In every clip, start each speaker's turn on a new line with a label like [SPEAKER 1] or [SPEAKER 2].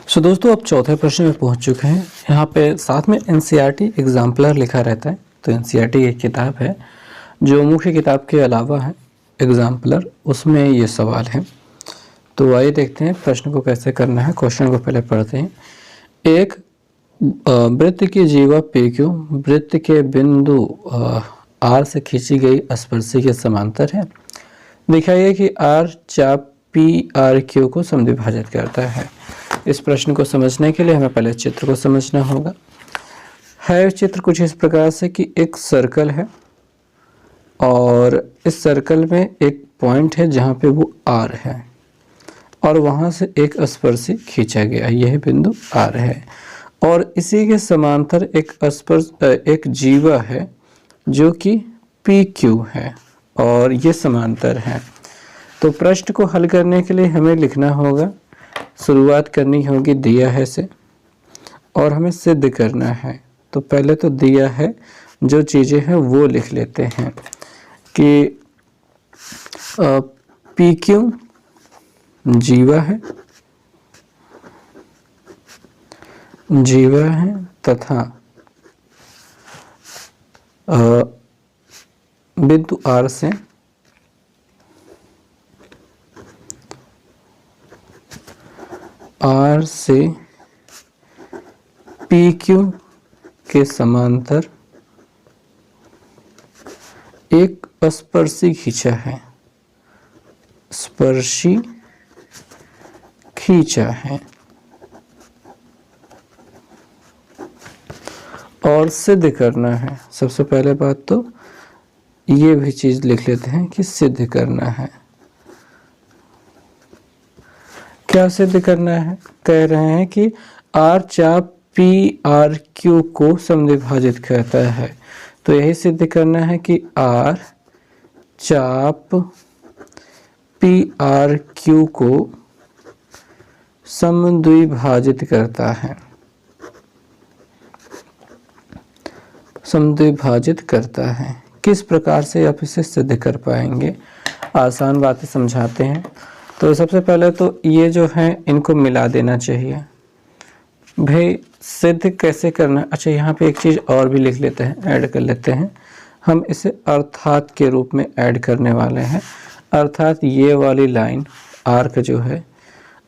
[SPEAKER 1] दोस्तों अब चौथे प्रश्न में पहुंच चुके हैं। यहाँ पे साथ में एनसीईआरटी एग्जाम्पलर लिखा रहता है। तो एनसीईआरटी एक किताब है जो मुख्य किताब के अलावा है एग्जाम्पलर, उसमें ये सवाल है। तो आइए देखते हैं प्रश्न को कैसे करना है। क्वेश्चन को पहले पढ़ते हैं। एक वृत्त की जीवा PQ वृत्त के बिंदु R से खींची गई स्पर्शी के समांतर है। दिखाइए कि R चाप PRQ को समद्विभाजित करता है। इस प्रश्न को समझने के लिए हमें पहले चित्र को समझना होगा। है चित्र कुछ इस प्रकार से कि एक सर्कल है और इस सर्कल में एक पॉइंट है जहाँ पे वो R है और वहाँ से एक स्पर्शी खींचा गया, यह बिंदु R है। और इसी के समांतर एक जीवा है जो कि PQ है और ये समांतर है। तो प्रश्न को हल करने के लिए हमें लिखना होगा, शुरुआत करनी होगी दिया है से और हमें सिद्ध करना है। तो पहले तो दिया है जो चीज़ें हैं वो लिख लेते हैं कि PQ जीवा है तथा बिंदु R से PQ के समांतर एक स्पर्शी खींचा है, स्पर्शी खींचा है और सिद्ध करना है। सबसे पहले बात तो ये भी चीज लिख लेते हैं कि सिद्ध करना है। क्या सिद्ध करना है? कह रहे हैं कि R चाप PRQ को समद्विभाजित करता है। तो यही सिद्ध करना है कि R चाप PRQ को समद्विभाजित करता है, समद्विभाजित करता है। किस प्रकार से आप इसे सिद्ध कर पाएंगे? आसान बातें समझाते हैं। तो सबसे पहले तो ये जो है इनको मिला देना चाहिए। भाई सिद्ध कैसे करना? अच्छा, यहाँ पे एक चीज़ और भी लिख लेते हैं, ऐड कर लेते हैं। हम इसे अर्थात के रूप में ऐड करने वाले हैं। अर्थात ये वाली लाइन आर्क जो है,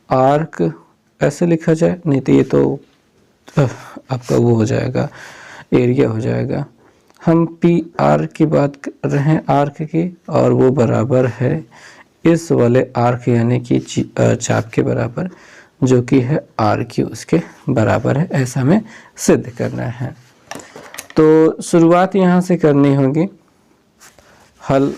[SPEAKER 1] आर्क ऐसे लिखा जाए, नहीं तो ये तो आपका वो हो जाएगा, एरिया हो जाएगा। हम PR की बात कर रहे हैं, आर्क की, और वो बराबर है इस वाले आर्क यानी कि चाप के बराबर, जो कि है RQ उसके बराबर है। ऐसा हमें सिद्ध करना है। तो शुरुआत यहाँ से करनी होगी। हल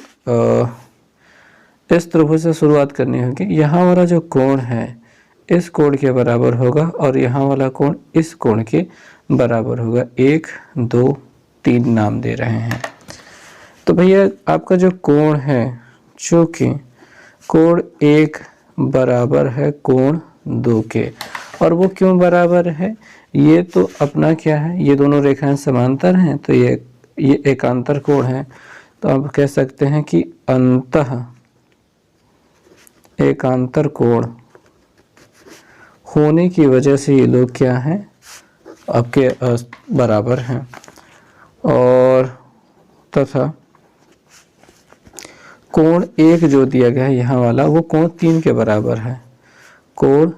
[SPEAKER 1] इस त्रिभुज से शुरुआत करनी होगी। यहाँ वाला जो कोण है इस कोण के बराबर होगा और यहाँ वाला कोण इस कोण के बराबर होगा। 1 2 3 नाम दे रहे हैं। तो भैया आपका जो कोण है, चूँकि कोण 1 बराबर है कोण 2 के, और वो क्यों बराबर है? ये तो अपना क्या है, ये दोनों रेखाएं समांतर हैं, तो ये एकांतर कोण है। तो आप कह सकते हैं कि अंतः एकांतर कोण होने की वजह से ये लोग क्या हैं, आपके बराबर हैं। और तथा कोण 1 जो दिया गया है यहाँ वाला, वो कोण 3 के बराबर है, कोण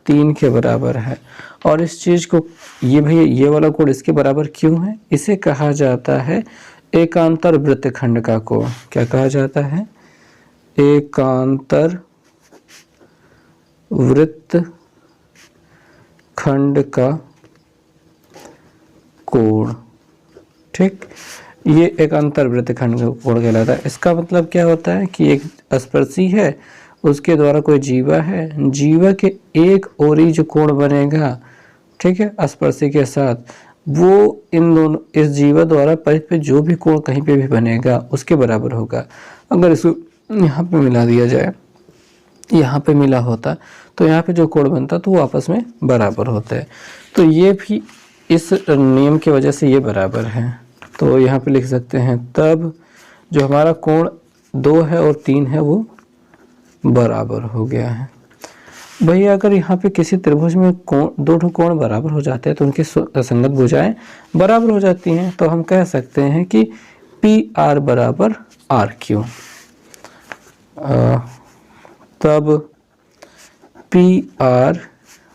[SPEAKER 1] 3 के बराबर है। और इस चीज़ को ये भैया ये वाला कोण इसके बराबर क्यों है? इसे कहा जाता है एकांतर वृत्तखंड का कोण। क्या कहा जाता है? एकांतर वृत्तखंड का कोण। ठीक, ये एकांतर वृत्तखंड का कोण कहलाता है। इसका मतलब क्या होता है कि एक स्पर्शी है, उसके द्वारा कोई जीवा है, जीवा के एक ओरी जो कोण बनेगा, ठीक है, स्पर्शी के साथ, वो इन दोनों इस जीवा द्वारा परित पे जो भी कोण कहीं पे भी बनेगा उसके बराबर होगा। अगर इसको यहाँ पे मिला दिया जाए, यहाँ पे मिला होता, तो यहाँ पे जो कोण बनता तो वो आपस में बराबर होता है। तो ये भी इस नियम की वजह से ये बराबर है। तो यहाँ पे लिख सकते हैं तब जो हमारा कोण 2 है और 3 है वो बराबर हो गया है। भैया अगर यहाँ पे किसी त्रिभुज में कोण, दो ठो कोण बराबर हो जाते हैं तो उनकी संगत भुजाएं बराबर हो जाती हैं, तो हम कह सकते हैं कि पी आर बराबर आर क्यू। तब पी आर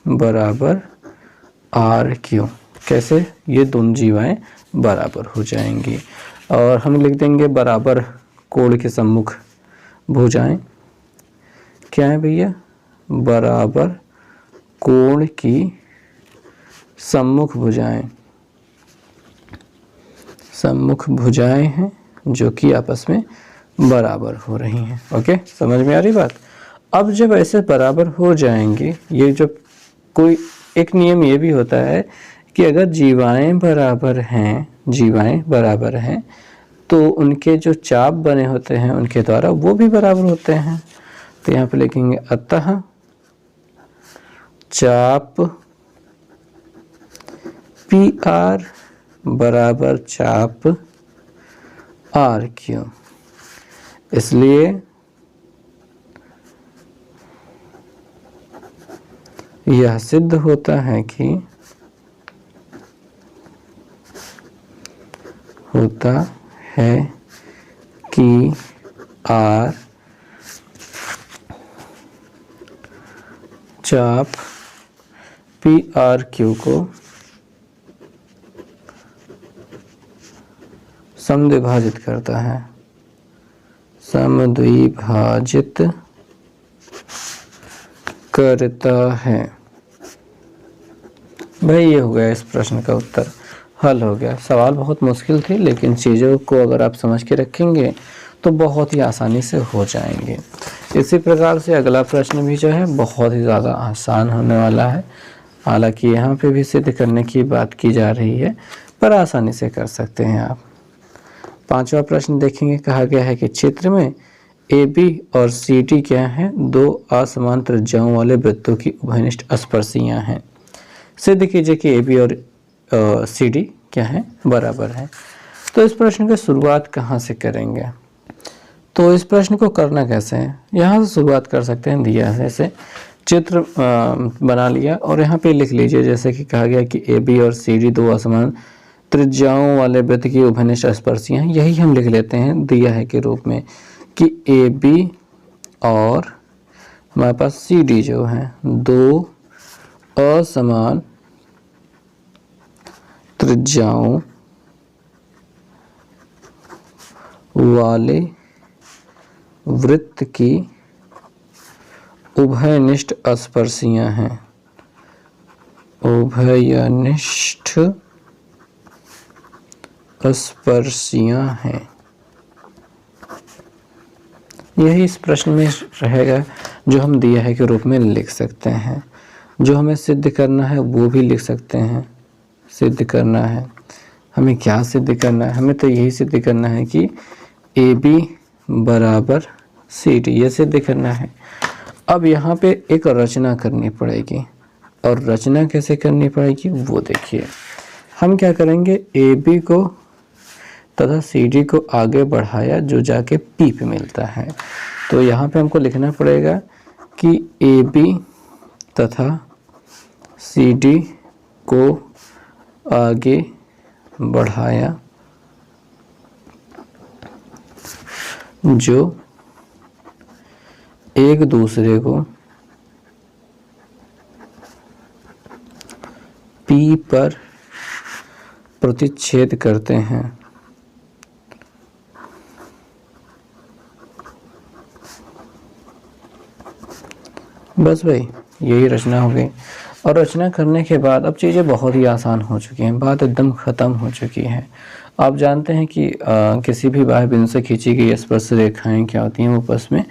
[SPEAKER 1] बराबर आर क्यू, कैसे? ये दोनों जीवाएं बराबर हो जाएंगी और हम लिख देंगे बराबर कोण के सम्मुख भुजाएं। क्या है भैया? बराबर कोण की सम्मुख भुजाएं, सम्मुख भुजाएं हैं जो कि आपस में बराबर हो रही हैं। ओके, समझ में आ रही बात? अब जब ऐसे बराबर हो जाएंगे, ये जब कोई एक नियम ये भी होता है कि अगर जीवाएं बराबर हैं, जीवाएं बराबर हैं तो उनके जो चाप बने होते हैं उनके द्वारा वो भी बराबर होते हैं। तो यहाँ पे लिखेंगे अतः चाप पी आर बराबर चाप आर क्यू। इसलिए यह सिद्ध होता है कि आर चाप पी आर क्यू को समद्विभाजित करता है, समद्विभाजित करता है। भाई ये हो गया इस प्रश्न का उत्तर, हल हो गया। सवाल बहुत मुश्किल थे लेकिन चीज़ों को अगर आप समझ के रखेंगे तो बहुत ही आसानी से हो जाएंगे। इसी प्रकार से अगला प्रश्न भी जो है बहुत ही ज़्यादा आसान होने वाला है। हालांकि यहाँ पे भी सिद्ध करने की बात की जा रही है पर आसानी से कर सकते हैं आप। पांचवा प्रश्न देखेंगे, कहा गया है कि चित्र में ए बी और सी डी क्या है? दो असमान त्रिज्याओं वाले वृत्तों की उभयनिष्ठ स्पर्शियां हैं। सिद्ध कीजिए कि ए बी और सी डी क्या है? बराबर है। तो इस प्रश्न की शुरुआत कहाँ से करेंगे? तो इस प्रश्न को करना कैसे है? यहाँ से शुरुआत कर सकते हैं। दिया है जैसे चित्र बना लिया और यहाँ पे लिख लीजिए जैसे कि कहा गया कि ए बी और सी डी दो असमान त्रिज्याओं वाले वृत्त की उभयनिष्ठ स्पर्शियां हैं। यही हम लिख लेते हैं दिया है के रूप में कि ए बी और हमारे पास सी डी जो है दो असमान त्रिज्याओं वाले वृत्त की उभयनिष्ठ स्पर्शियां हैं, उभयनिष्ठ स्पर्शियां हैं। यही इस प्रश्न में रहेगा जो हम दिया है के रूप में लिख सकते हैं। जो हमें सिद्ध करना है वो भी लिख सकते हैं। सिद्ध करना है, हमें क्या सिद्ध करना है? हमें तो यही सिद्ध करना है कि ए बी बराबर सी डी, ये सिद्ध करना है। अब यहाँ पे एक रचना करनी पड़ेगी और रचना कैसे करनी पड़ेगी वो देखिए। हम क्या करेंगे, ए बी को तथा सी डी को आगे बढ़ाया जो जाके पी पे मिलता है। तो यहाँ पे हमको लिखना पड़ेगा कि ए बी तथा सी डी को आगे बढ़ाया जो एक दूसरे को पी पर प्रतिच्छेद करते हैं। बस भाई यही रचना हो गई। और रचना करने के बाद अब चीज़ें बहुत ही आसान हो चुकी हैं, बात एकदम ख़त्म हो चुकी है। आप जानते हैं कि किसी भी बाह्य बिंदु से खींची गई स्पर्श रेखाएं क्या होती हैं, वो आपस में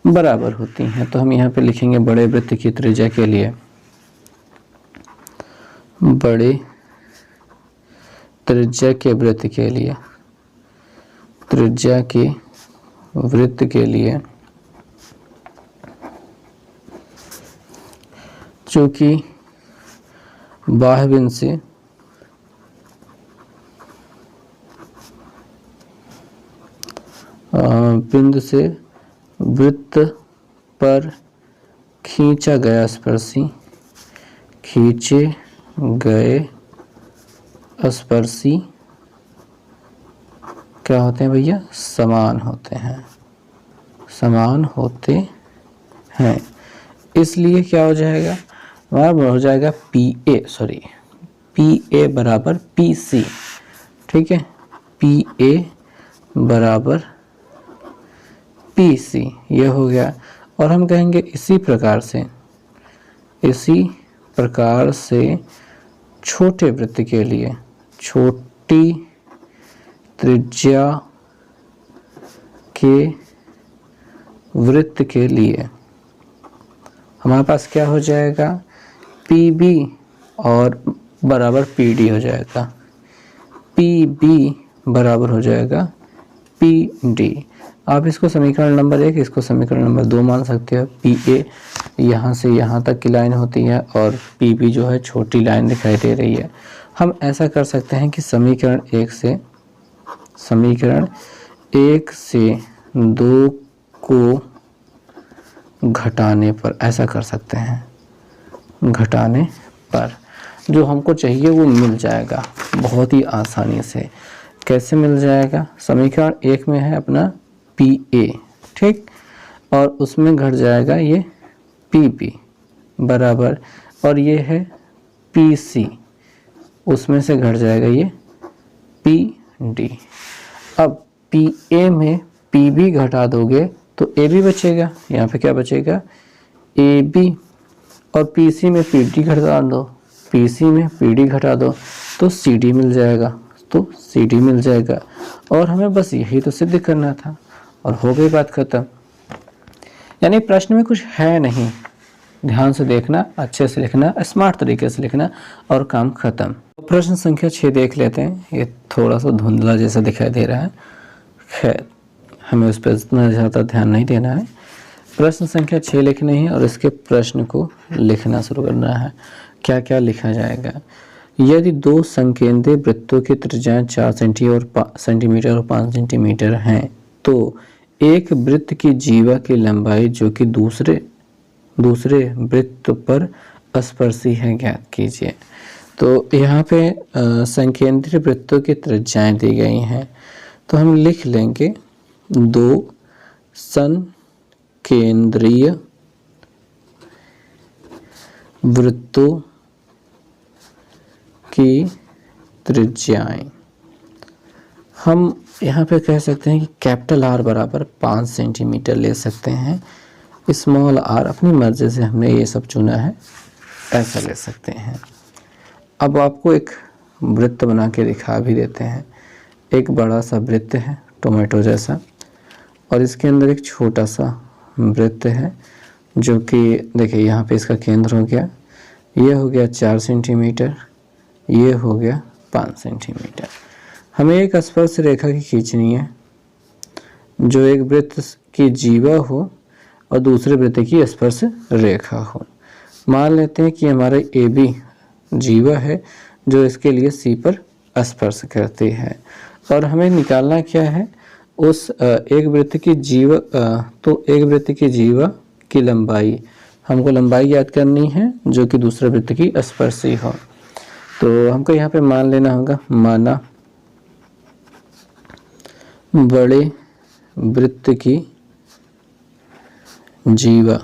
[SPEAKER 1] बराबर होती हैं। तो हम यहाँ पे लिखेंगे बड़े वृत्त की त्रिज्या के लिए, बड़े त्रिज्या के वृत्त के लिए, त्रिज्या के वृत्त के लिए चूंकि बाह्य बिंदु से वृत्त पर खींचा गया स्पर्शी, खींचे गए स्पर्शी क्या होते हैं भैया? समान होते हैं, समान होते हैं। इसलिए क्या हो जाएगा? हमारा हो जाएगा PA बराबर PC, ठीक है, PA बराबर PC, ये हो गया। और हम कहेंगे इसी प्रकार से छोटे वृत्त के लिए, छोटी त्रिज्या के वृत्त के लिए हमारे पास क्या हो जाएगा? PB और बराबर PD हो जाएगा, PB बराबर हो जाएगा PD। आप इसको समीकरण नंबर 1, इसको समीकरण नंबर 2 मान सकते हो। PA यहाँ से यहाँ तक की लाइन होती है और PB जो है छोटी लाइन दिखाई दे रही है। हम ऐसा कर सकते हैं कि समीकरण 1 से 2 को घटाने पर ऐसा कर सकते हैं, घटाने पर जो हमको चाहिए वो मिल जाएगा बहुत ही आसानी से। कैसे मिल जाएगा? समीकरण 1 में है अपना PA, ठीक, और उसमें घट जाएगा ये PB बराबर, और ये है PC, उसमें से घट जाएगा ये PD। अब PA में PB घटा दोगे तो AB बचेगा, यहाँ पे क्या बचेगा? AB, और PC में PD घटा दो, PC में PD घटा दो तो CD मिल जाएगा, तो CD मिल जाएगा। और हमें बस यही तो सिद्ध करना था और हो गई बात खत्म। यानी प्रश्न में कुछ है नहीं, ध्यान से देखना, अच्छे से लिखना, स्मार्ट तरीके से लिखना और काम खत्म। प्रश्न संख्या 6 देख लेते हैं। ये थोड़ा सा धुंधला जैसा दिखाई दे रहा है, खैर हमें उस पर इतना ज़्यादा ध्यान नहीं देना है। प्रश्न संख्या 6 लिखनी है और इसके प्रश्न को लिखना शुरू करना है। क्या क्या लिखा जाएगा? यदि 2 संकेंद्रीय वृत्तों की त्रिज्याएं 4 सेंटीमीटर और 5 सेंटीमीटर हैं तो एक वृत्त की जीवा की लंबाई जो कि दूसरे वृत्त पर स्पर्शी है ज्ञात कीजिए। तो यहाँ पे संकेंद्रीय वृत्तों की त्रिज्याएं दी गई हैं, तो हम लिख लेंगे 2 संकेंद्रीय वृत्तों की त्रिज्याएं। हम यहाँ पे कह सकते हैं कि कैपिटल R बराबर 5 सेंटीमीटर ले सकते हैं, स्मॉल r अपनी मर्जी से हमने ये सब चुना है, ऐसा ले सकते हैं। अब आपको एक वृत्त बना के दिखा भी देते हैं। एक बड़ा सा वृत्त है टोमेटो जैसा, और इसके अंदर एक छोटा सा वृत्त है जो कि देखिए यहाँ पे इसका केंद्र हो गया, ये हो गया 4 सेंटीमीटर, ये हो गया 5 सेंटीमीटर। हमें एक स्पर्श रेखा की खींचनी है जो एक वृत्त की जीवा हो और दूसरे वृत्त की स्पर्श रेखा हो। मान लेते हैं कि हमारा AB जीवा है जो इसके लिए C पर स्पर्श करती है, और हमें निकालना क्या है? उस एक वृत्त की जीवा तो एक वृत्त की जीवा की लंबाई, हमको लंबाई याद करनी है जो कि दूसरे वृत्त की स्पर्शी हो। तो हमको यहाँ पे मान लेना होगा, माना बड़े वृत्त की जीवा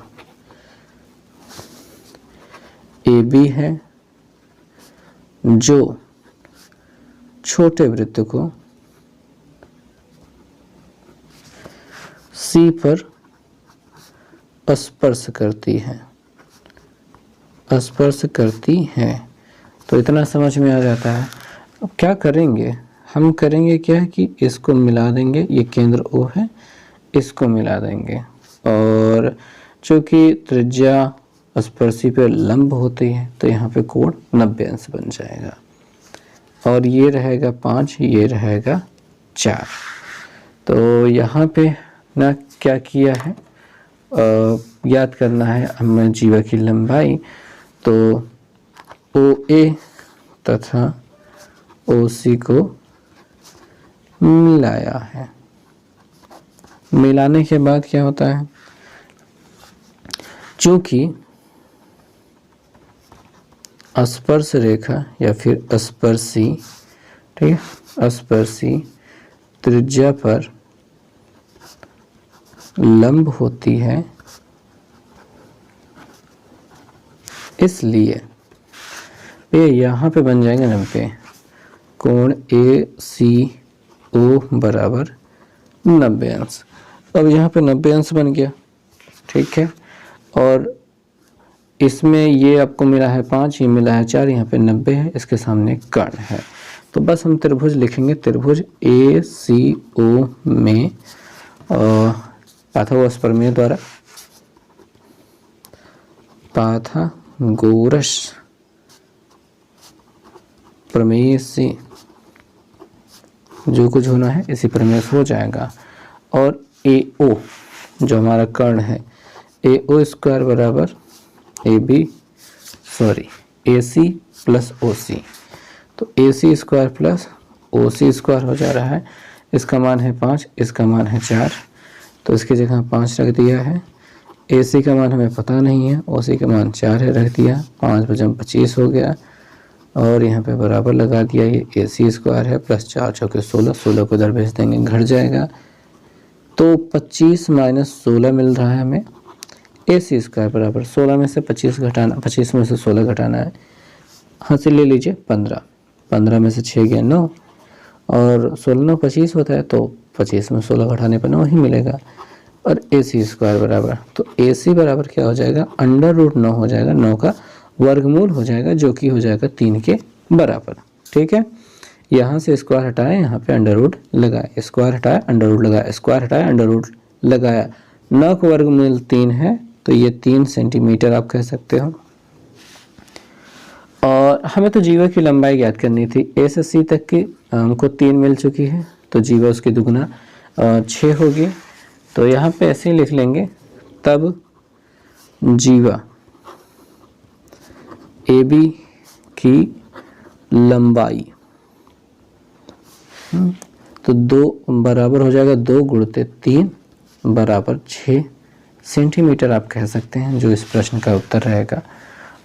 [SPEAKER 1] AB है जो छोटे वृत्त को C पर स्पर्श करती है। तो इतना समझ में आ जाता है। अब क्या करेंगे? हम करेंगे क्या कि इसको मिला देंगे, ये केंद्र O है, इसको मिला देंगे, और चूँकि त्रिज्या स्पर्शी पे लंब होती है तो यहाँ पे कोण 90 अंश बन जाएगा, और ये रहेगा 5, ये रहेगा 4। तो यहाँ पे ना क्या किया है, याद करना है हमें जीवा की लंबाई। तो OA तथा OC को मिलाया है। मिलाने के बाद क्या होता है? चूंकि स्पर्श रेखा या फिर स्पर्शी, ठीक है, स्पर्शी त्रिज्या पर लंब होती है, इसलिए ये यहाँ पे बन जाएंगे 90। कोण ACO बराबर 90 अंश। अब यहाँ पे 90 अंश बन गया, ठीक है। और इसमें ये आपको मिला है 5, ये मिला है 4, यहाँ पे 90 है, इसके सामने कर्ण है। तो बस हम त्रिभुज लिखेंगे। त्रिभुज ACO में पाइथागोरस प्रमेय द्वारा, पाइथागोरस प्रमेय से जो कुछ होना है इसी प्रमेय से हो जाएगा। और AO जो हमारा कर्ण है, AO स्क्वायर बराबर AC प्लस OC, तो AC square plus OC square हो जा रहा है। इसका मान है 5, इसका मान है 4, तो इसकी जगह 5 रख दिया है। AC का मान हमें पता नहीं है, OC का मान 4 है, रख दिया। 5 × 25 हो गया, और यहाँ पे बराबर लगा दिया। ये AC स्क्वायर है प्लस 4 चौके 16, 16 को इधर भेज देंगे, घट जाएगा। तो 25 माइनस 16 मिल रहा है हमें। AC स्क्वायर बराबर 16 में से 25 घटाना, 25 में से 16 घटाना है, हासिल ले लीजिए 15, 15 में से 6 गया 9, और 16 9 25 होता है, तो 25 में 16 घटाने पर 9 ही मिलेगा। और AC स्क्वायर बराबर, तो AC बराबर क्या हो जाएगा, √9 हो जाएगा, 9 का वर्गमूल हो जाएगा, जो कि हो जाएगा 3 के बराबर, ठीक है। यहाँ से स्क्वायर हटाए, यहाँ पे अंडर लगाए, स्क्वायर हटाया अंडर लगाया, स्क्वायर हटाया अंडर लगाया। 9 का वर्गमूल 3 है, तो ये 3 सेंटीमीटर आप कह सकते हो। और हमें तो जीवा की लंबाई ज्ञात करनी थी। A से C तक की हमको 3 मिल चुकी है, तो जीवा उसकी दुगुना 6 होगी। तो यहाँ पे ऐसे ही लिख लेंगे, तब जीवा AB की लंबाई, तो 2 बराबर हो जाएगा 2 × 3 बराबर 6 सेंटीमीटर आप कह सकते हैं, जो इस प्रश्न का उत्तर रहेगा।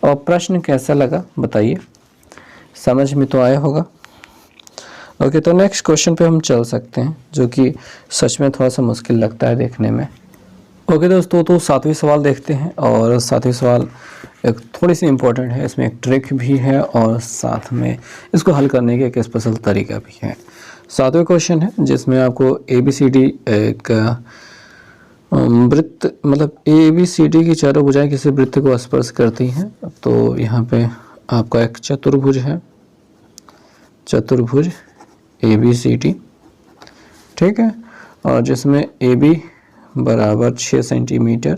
[SPEAKER 1] और प्रश्न कैसा लगा बताइए, समझ में तो आया होगा। ओके, तो नेक्स्ट क्वेश्चन पे हम चल सकते हैं, जो कि सच में थोड़ा सा मुश्किल लगता है देखने में। ओके दोस्तों, तो 7वां सवाल देखते हैं। और 7वां सवाल एक थोड़ी सी इम्पोर्टेंट है, इसमें एक ट्रिक भी है और साथ में इसको हल करने का एक स्पेशल तरीका भी है। 7वां क्वेश्चन है जिसमें आपको ABCD एक वृत्त, मतलब ABCD की चारों भुजाएं किसी वृत्त को स्पर्श करती हैं। तो यहाँ पे आपका एक चतुर्भुज है, चतुर्भुज ABCD, ठीक है, और जिसमें AB बराबर 6 सेंटीमीटर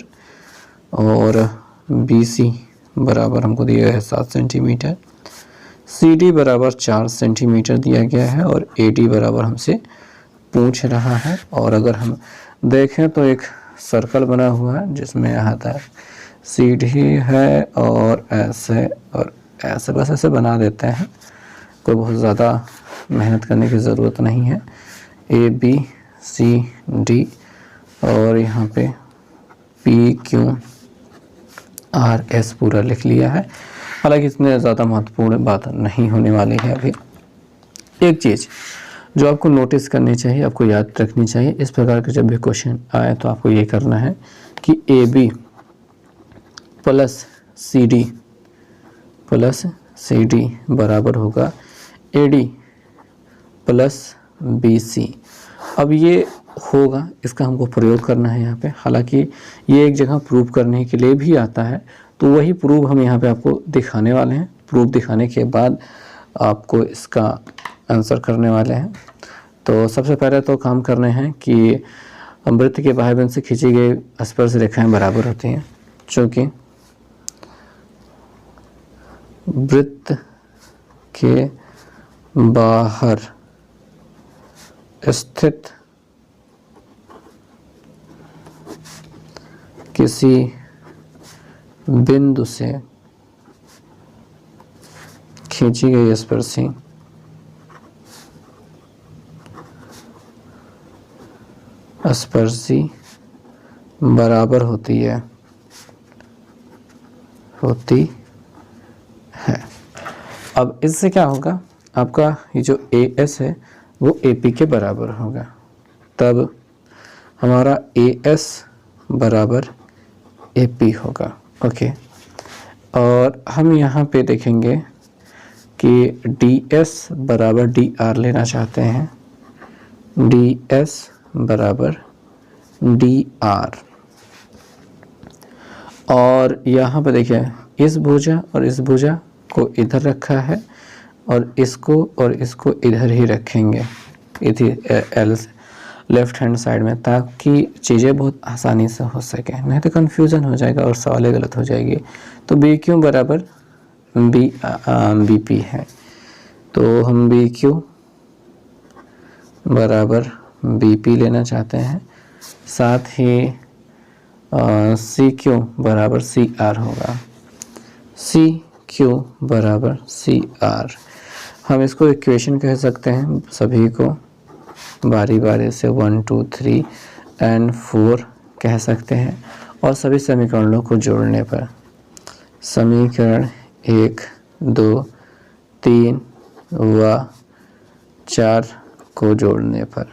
[SPEAKER 1] और BC बराबर हमको दिया है 7 सेंटीमीटर, CD बराबर 4 सेंटीमीटर दिया गया है, और AD बराबर हमसे पूछ रहा है। और अगर हम देखें तो एक सर्कल बना हुआ है जिसमें आता है CD है और ऐसे और ऐसे, बस ऐसे बना देते हैं, कोई बहुत ज़्यादा मेहनत करने की ज़रूरत नहीं है। ABCD और यहाँ पे PQRS पूरा लिख लिया है। हालांकि इसमें ज़्यादा महत्वपूर्ण बात नहीं होने वाली है। अभी एक चीज़ जो आपको नोटिस करनी चाहिए, आपको याद रखनी चाहिए, इस प्रकार के जब भी क्वेश्चन आए तो आपको ये करना है कि AB प्लस CD बराबर होगा AD प्लस BC। अब ये होगा, इसका हमको प्रयोग करना है यहाँ पे। हालांकि ये एक जगह प्रूव करने के लिए भी आता है, तो वही प्रूव हम यहाँ पे आपको दिखाने वाले हैं। प्रूफ दिखाने के बाद आपको इसका आंसर करने वाले हैं। तो सबसे पहले तो काम करने हैं कि वृत्त के बाह्य बिंदु से खींची गई स्पर्श रेखाएं बराबर होती हैं, चूँकि वृत्त के बाहर स्थित किसी बिंदु से खींची गई स्पर्शी बराबर होती है होती है। अब इससे क्या होगा, आपका ये जो AS है वो AP के बराबर होगा, तब हमारा AS बराबर AP होगा। ओके, और हम यहाँ पे देखेंगे कि DS बराबर DR लेना चाहते हैं, DS बराबर DR, और यहाँ पर देखिए इस भुजा और इस भुजा को इधर रखा है और इसको इधर ही रखेंगे लेफ्ट हैंड साइड में, ताकि चीज़ें बहुत आसानी से हो सके, नहीं तो कन्फ्यूज़न हो जाएगा और सवालें गलत हो जाएगी। तो BQ बराबर BP है, तो हम BQ बराबर BP लेना चाहते हैं, साथ ही CQ बराबर CR होगा, CQ बराबर CR। हम इसको इक्वेशन कह सकते हैं, सभी को बारी बारी से 1 2 3 एंड 4 कह सकते हैं, और सभी समीकरणों को जोड़ने पर समीकरण 1 2 3 व 4 को जोड़ने पर,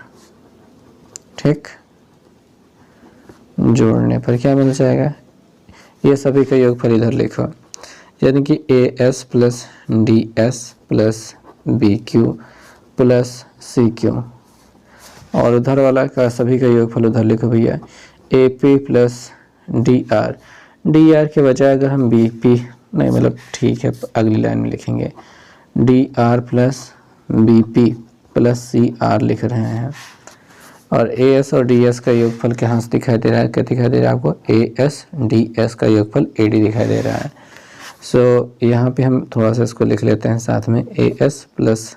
[SPEAKER 1] ठीक, जोड़ने पर क्या मिल जाएगा, ये सभी का योगफल इधर लिखो, यानी कि AS plus DS plus BQ plus CQ, और उधर वाला का सभी का योगफल उधर लिखो भैया, AP प्लस DR के बजाय अगर हम BP, नहीं मतलब ठीक है अगली लाइन में लिखेंगे, DR plus BP plus CR लिख रहे हैं, और AS और DS का योगफल कहाँ से दिखाई दे रहा है, क्या दिखाई दे रहा है आपको, AS DS का योगफल AD दिखाई दे रहा है। सो यहाँ पे हम थोड़ा सा इसको लिख लेते हैं साथ में, AS प्लस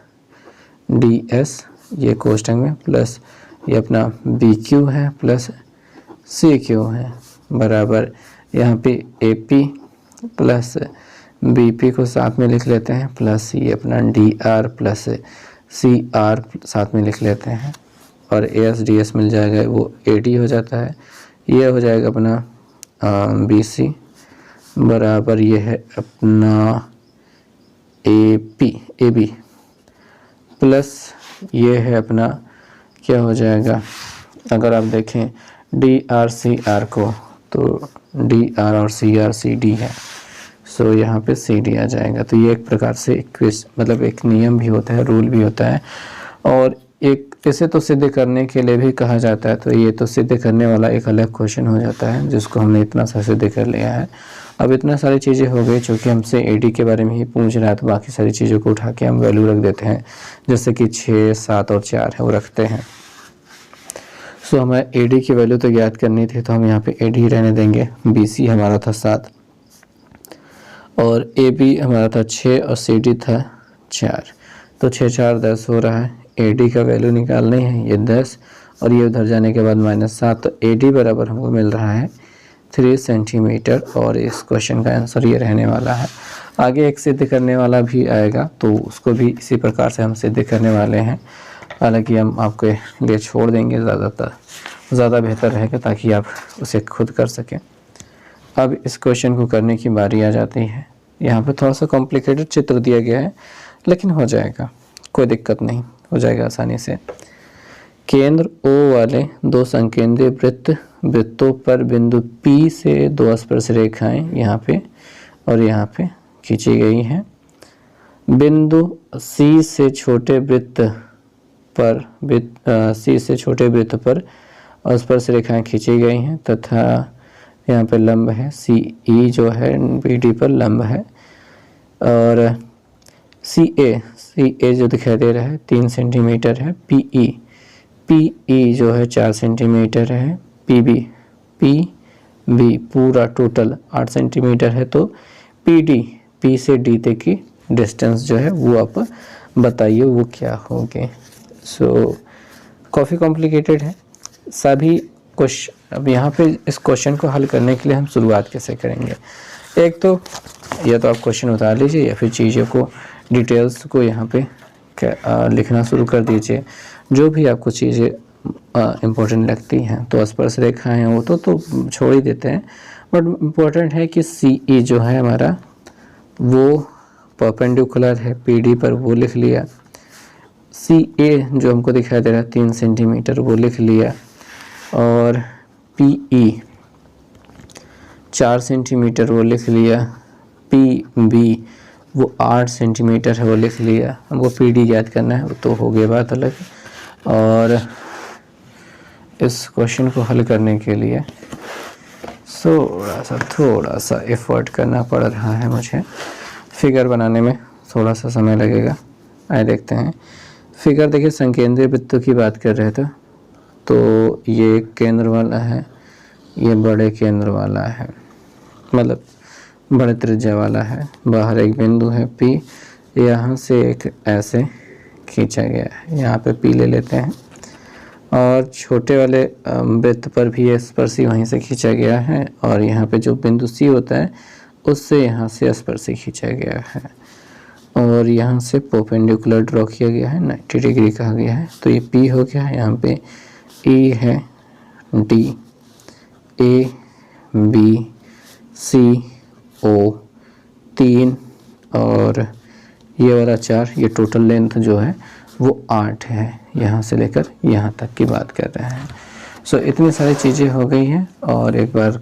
[SPEAKER 1] DS ये कोष्टक में, प्लस ये अपना BQ है प्लस CQ है, बराबर यहाँ पे AP प्लस BP को साथ में लिख लेते हैं, प्लस ये अपना DR प्लस CR साथ में लिख लेते हैं, और AS DS मिल जाएगा वो AD हो जाता है, ये हो जाएगा अपना BC बराबर ये है अपना AB प्लस ये है अपना क्या हो जाएगा, अगर आप देखें DR CR को, तो DR और CR CD है, सो यहाँ पे CD आ जाएगा। तो ये एक प्रकार से मतलब एक नियम भी होता है, रूल भी होता है, और एक इसे तो सिद्ध करने के लिए भी कहा जाता है। तो ये तो सिद्ध करने वाला एक अलग क्वेश्चन हो जाता है, जिसको हमने इतना सा सिद्ध कर लिया है। अब इतना सारी चीज़ें हो गई, चूँकि हमसे AD के बारे में ही पूछ रहा है, तो बाकी सारी चीज़ों को उठा के हम वैल्यू रख देते हैं, जैसे कि 6 7 और 4 है वो रखते हैं। सो हमें AD की वैल्यू तो ज्ञात करनी थी, तो हम यहाँ पे AD रहने देंगे। BC हमारा था 7 और AB हमारा था 6 और CD था 4, तो 6 4 10 हो रहा है। AD का वैल्यू निकालनी है, ये 10 और ये उधर जाने के बाद -7, तो AD बराबर हमको मिल रहा है 3 सेंटीमीटर, और इस क्वेश्चन का आंसर ये रहने वाला है। आगे एक सिद्ध करने वाला भी आएगा, तो उसको भी इसी प्रकार से हम सिद्ध करने वाले हैं, हालांकि हम आपके लिए छोड़ देंगे, ज़्यादा बेहतर रहेगा ताकि आप उसे खुद कर सकें। अब इस क्वेश्चन को करने की बारी आ जाती है। यहाँ पे थोड़ा सा कॉम्प्लिकेटेड चित्र दिया गया है, लेकिन हो जाएगा, कोई दिक्कत नहीं, हो जाएगा आसानी से। केंद्र O वाले 2 संकेंद्रीय वृत्तों पर बिंदु P से 2 स्पर्श रेखाएं यहाँ पे और यहाँ पे खींची गई हैं। बिंदु C से छोटे वृत्त पर स्पर्श रेखाएं खींची गई हैं तथा यहाँ पे लंब है, CE जो है BD पर लंब है, और CA जो दिखाई दे रहा है 3 सेंटीमीटर है, PE जो है 4 सेंटीमीटर है, PB पूरा टोटल 8 सेंटीमीटर है। तो PD P से D तक की डिस्टेंस जो है वो आप बताइए वो क्या होगी। सो काफ़ी कॉम्प्लिकेटेड है सभी कुछ। अब यहाँ पे इस क्वेश्चन को हल करने के लिए हम शुरुआत कैसे करेंगे, एक तो या तो आप क्वेश्चन उतार लीजिए या फिर चीज़ों को डिटेल्स को यहाँ पे लिखना शुरू कर दीजिए, जो भी आपको चीज़ें इम्पोर्टेंट लगती हैं। तो स्पर्श रेखाएं हैं वो तो छोड़ ही देते हैं, बट इम्पोर्टेंट है कि CE जो है हमारा वो परपेंडिकुलर है PD पर, वो लिख लिया। CA जो हमको दिखाई दे रहा है 3 सेंटीमीटर, वो लिख लिया। और PE 4 सेंटीमीटर, वो लिख लिया। PB वो 8 सेंटीमीटर है, वो लिख लिया। हमको PD ज्ञात करना है, तो हो गई बात अलग। और इस क्वेश्चन को हल करने के लिए थोड़ा सा एफर्ट करना पड़ रहा है मुझे। फिगर बनाने में थोड़ा सा समय लगेगा। आइए देखते हैं। फिगर देखिए, संकेंद्रीय वृत्तों की बात कर रहे थे, तो ये केंद्र वाला है, ये बड़े केंद्र वाला है, मतलब बड़े त्रिज्या वाला है। बाहर एक बिंदु है P, यहाँ से एक ऐसे खींचा गया है, यहाँ पे P ले लेते हैं। और छोटे वाले वृत्त पर भी ये स्पर्शी वहीं से खींचा गया है, और यहाँ पे जो बिंदु C होता है उससे यहाँ से स्पर्शी खींचा गया है, और यहाँ से परपेंडिकुलर ड्रॉ किया गया है, 90 डिग्री कहा गया है। तो ये P हो गया है, यहाँ पे E है, D, A, B, C, O 3 और ये वाला 4। ये टोटल लेंथ जो है वो 8 है, यहाँ से लेकर यहाँ तक की बात कर रहे हैं। सो इतनी सारी चीज़ें हो गई हैं, और एक बार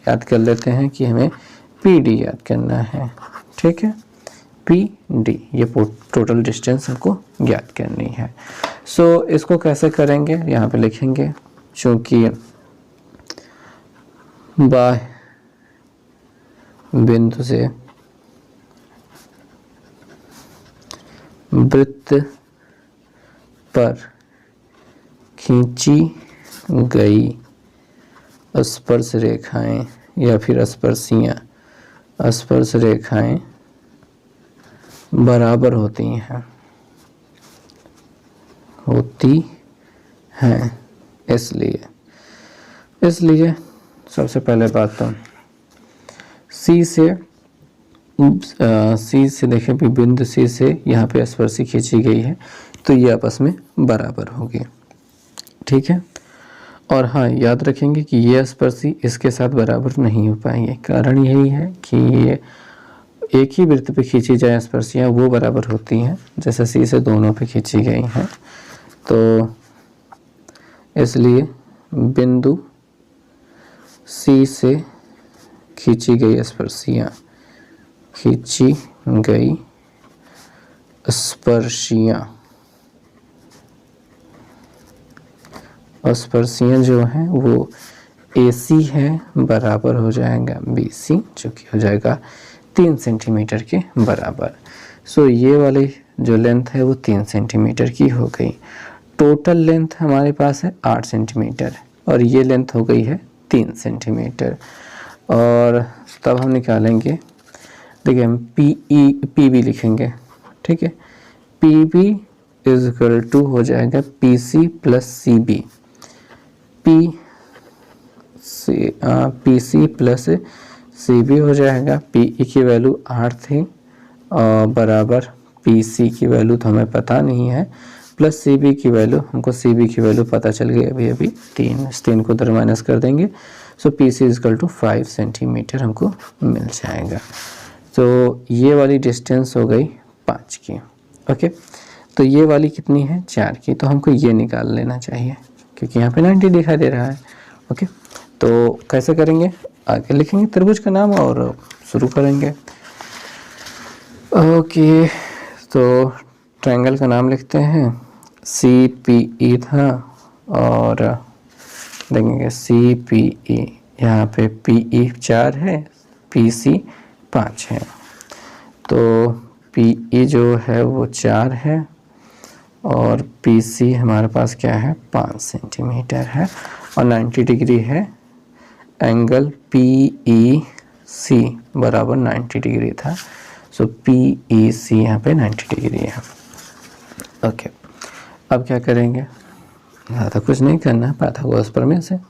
[SPEAKER 1] याद कर लेते हैं कि हमें PD याद करना है। ठीक है, PD ये टोटल डिस्टेंस हमको ज्ञात करनी है। सो इसको कैसे करेंगे, यहाँ पे लिखेंगे। चूँकि बाह्य बिंदु से वृत्त पर खींची गई स्पर्श रेखाएं या फिर स्पर्शियां, स्पर्श रेखाएं बराबर होती हैं इसलिए सबसे पहले बात तो C से देखें भी, बिंदु C से यहाँ पे स्पर्शी खींची गई है, तो ये आपस में बराबर होगी। ठीक है, और हाँ याद रखेंगे कि ये स्पर्शी इसके साथ बराबर नहीं हो पाएंगे। कारण यही है कि ये एक ही वृत्त पे खींची जाए स्पर्शियाँ वो बराबर होती हैं, जैसे C से दोनों पे खींची गई हैं। तो इसलिए बिंदु C से खींची गई स्पर्शियाँ स्पर्शियाँ जो हैं वो AC है बराबर हो जाएगा BC, जो कि हो जाएगा 3 सेंटीमीटर के बराबर। सो ये वाली जो लेंथ है वो 3 सेंटीमीटर की हो गई। टोटल लेंथ हमारे पास है 8 सेंटीमीटर, और ये लेंथ हो गई है 3 सेंटीमीटर। और तब हम निकालेंगे, देखिए हम PB लिखेंगे। ठीक है, PB इज इक्वल टू हो जाएगा PC plus CB। PC plus CB हो जाएगा। PE की वैल्यू 8 थी और बराबर PC की वैल्यू तो हमें पता नहीं है, प्लस CB की वैल्यू, हमको CB की वैल्यू पता चल गई अभी 3। इस 3 को उधर माइनस कर देंगे, so PC is equal to 5 centimetre हमको मिल जाएगा। तो ये वाली डिस्टेंस हो गई 5 की। ओके, तो ये वाली कितनी है, 4 की। तो हमको ये निकाल लेना चाहिए, क्योंकि यहाँ पे 90 दिखाई दे रहा है। ओके, तो कैसे करेंगे, आगे लिखेंगे त्रिभुज का नाम और शुरू करेंगे। ओके, तो ट्रायंगल का नाम लिखते हैं, CPE था, और देखेंगे CPE, यहाँ पे PE 4 है, PC 5 है। तो PE जो है वो 4 है, और PC हमारे पास क्या है, 5 सेंटीमीटर है, और 90 डिग्री है। एंगल PEC बराबर 90 डिग्री था, सो PEC यहाँ पे 90 डिग्री है। ओके, अब क्या करेंगे, ज़्यादा कुछ नहीं करना है, पाइथागोरस प्रमेय से, तो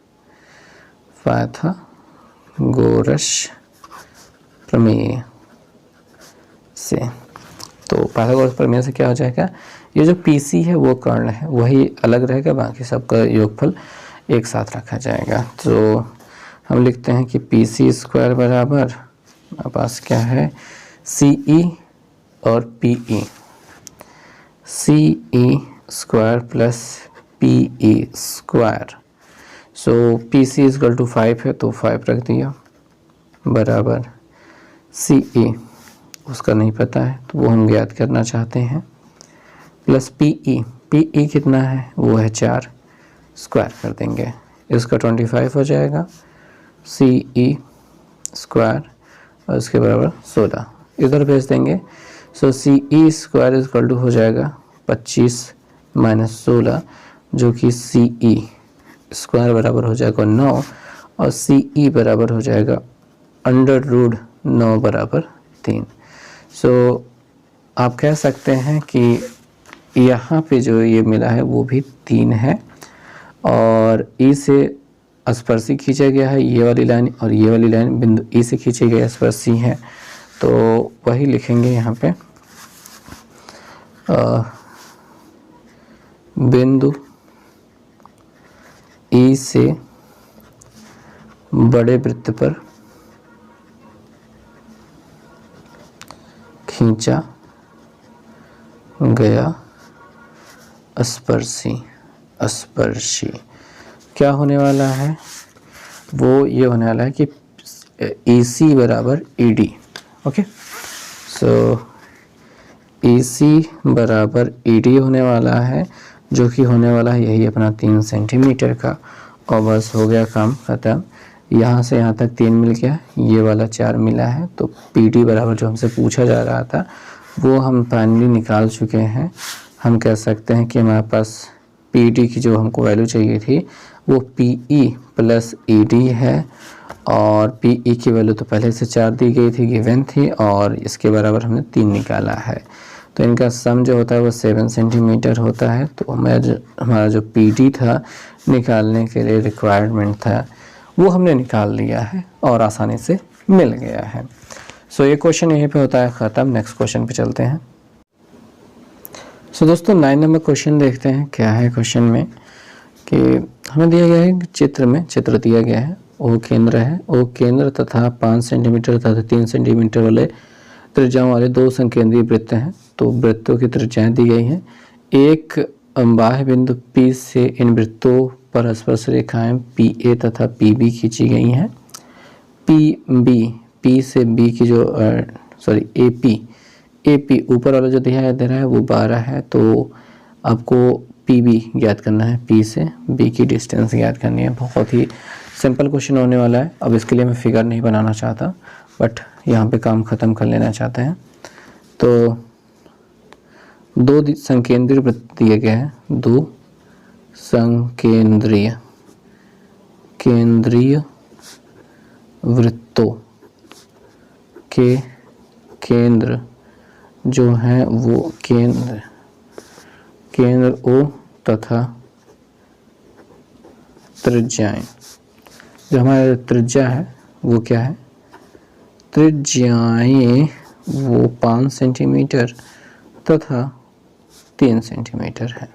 [SPEAKER 1] पाइथागोरस प्रमेय से क्या हो जाएगा, ये जो PC है वो कर्ण है, वही अलग रहेगा, बाकी सबका योगफल एक साथ रखा जाएगा। तो हम लिखते हैं कि पी सी स्क्वायर बराबर हमारे पास क्या है, सी ई और P E, C E square plus P E square. So P C is equal to 5 है तो 5 रख दिया, बराबर सी ई उसका नहीं पता है तो वो हम ज्ञात करना चाहते हैं, प्लस पी ई कितना है, वो है 4, स्क्वायर कर देंगे, इसका 25 हो जाएगा, सी ई स्क्वायर और उसके बराबर 16 इधर भेज देंगे। सो सी ई स्क्वायर इजकल टू हो जाएगा 25 माइनस 16, जो कि सी ई स्क्वायर बराबर हो जाएगा 9 और सी ई बराबर हो जाएगा अंडर रूट 9 बराबर 3। सो आप कह सकते हैं कि यहाँ पे जो ये मिला है वो भी 3 है और ई से स्पर्शी खींचा गया है, ये वाली लाइन और ये वाली लाइन बिंदु ई से खींचे गए स्पर्शी है, तो वही लिखेंगे यहाँ पे बिंदु ई से बड़े वृत्त पर खींचा गया स्पर्शी क्या होने वाला है, वो ये होने वाला है कि ई सी बराबर ई डी। ओके, सो ई सी बराबर ई डी होने वाला है, जो कि होने वाला है यही अपना 3 सेंटीमीटर का, और बस हो गया काम ख़त्म। यहाँ से यहाँ तक 3 मिल गया, ये वाला 4 मिला है, तो पी डी बराबर जो हमसे पूछा जा रहा था वो हम फाइनली निकाल चुके हैं। हम कह सकते हैं कि हमारे पास पी डी की जो हमको वैल्यू चाहिए थी वो P E plus E D है, और पी ई की वैल्यू तो पहले से 4 दी गई थी, गिवन थी, और इसके बराबर हमने 3 निकाला है, तो इनका सम जो होता है वो 7 सेंटीमीटर होता है। तो हमारा जो पी डी था निकालने के लिए रिक्वायरमेंट था वो हमने निकाल लिया है और आसानी से मिल गया है। सो ये क्वेश्चन यहीं पे होता है ख़त्म। नेक्स्ट क्वेश्चन पे चलते हैं। सो दोस्तों 9 नंबर क्वेश्चन देखते हैं। क्या है क्वेश्चन में कि हमें दिया गया है चित्र दिया गया है, ओ केंद्र है, ओ केंद्र तथा 5 सेंटीमीटर तथा 3 सेंटीमीटर वाले त्रिज्याओं वाले 2 संकेंद्रीय वृत्त हैं। तो वृत्तों की त्रिज्याएं दी गई हैं। एक बाह्य बिंदु P से इन वृत्तों पर स्पर्श रेखाएं PA तथा PB खींची गई हैं। P से B की जो AP ऊपर वाला जो दिया दे रहा है वो 12 है, तो आपको PB ज्ञात करना है, P से B की डिस्टेंस ज्ञात करनी है। बहुत ही सिंपल क्वेश्चन होने वाला है। अब इसके लिए मैं फिगर नहीं बनाना चाहता, बट यहाँ पे काम ख़त्म कर लेना चाहते हैं। तो 2 संकेंद्रीय वृत्त दिए गए हैं, 2 संकेंद्रीय वृत्तों के केंद्र जो हैं वो केंद्र O तथा त्रिज्याएं, जो हमारा त्रिज्या है वो क्या है, त्रिज्याएं वो 5 सेंटीमीटर तथा 3 सेंटीमीटर है।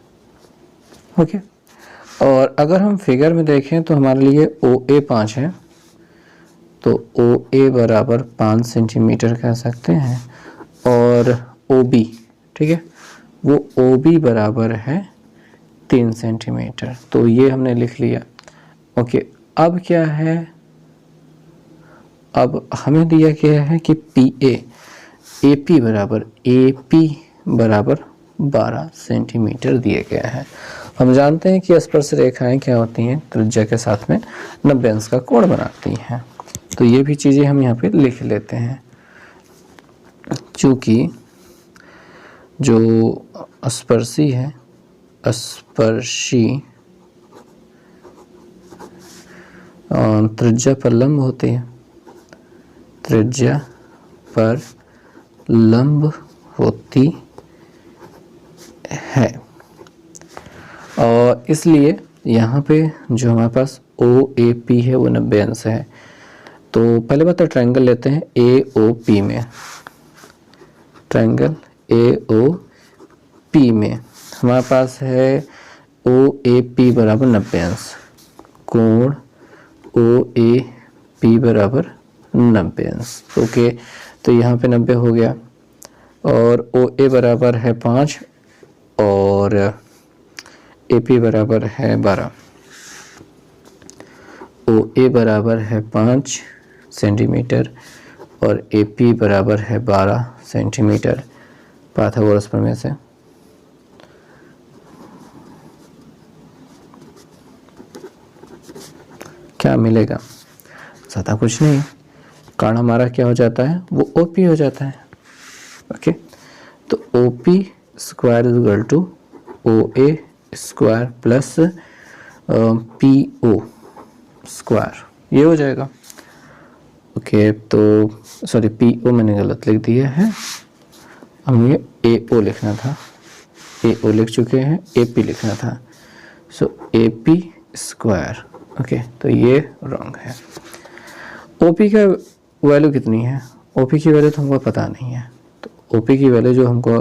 [SPEAKER 1] ओके, और अगर हम फिगर में देखें तो हमारे लिए OA 5 है, तो OA बराबर 5 सेंटीमीटर कह सकते हैं, और OB, ठीक है, वो OB बराबर है 3 सेंटीमीटर। तो ये हमने लिख लिया। ओके, अब क्या है, अब हमें दिया गया है कि AP बराबर 12 सेंटीमीटर दिए गया है। हम जानते हैं कि स्पर्श रेखाएं क्या होती हैं, त्रिज्या के साथ में 90 अंश का कोण बनाती हैं। तो ये भी चीज़ें हम यहाँ पे लिख लेते हैं। चूँकि जो स्पर्शी है, स्पर्शी त्रिज्या पर लंब होती है, त्रिज्या पर लंब होती है, और इसलिए यहाँ पे जो हमारे पास OAP है वो 90 अंश है। तो पहले बात तो ट्रायंगल लेते हैं AOP में। ट्रायंगल AOP में हमारे पास है OAP बराबर 90 अंश, कोण OAP P बराबर 90 अंश। ओके, तो यहाँ पे 90 हो गया और OA बराबर है 5 और AP बराबर है 12। OA बराबर है 5 सेंटीमीटर और AP बराबर है 12 सेंटीमीटर। पाइथागोरस प्रमेय से क्या मिलेगा? ज़्यादा कुछ नहीं, कारण हमारा क्या हो जाता है, वो OP हो जाता है। ओके, तो OP square is equal to OA square plus PO square, ये हो जाएगा। ओके, तो सॉरी PO मैंने गलत लिख दिया है, हमें AO लिखना था, AO लिख चुके हैं, AP लिखना था। सो AP स्क्वायर। ओके, तो ये रॉन्ग है। OP का वैल्यू कितनी है? OP की वैल्यू तो हमको पता नहीं है, तो OP की वैल्यू जो हमको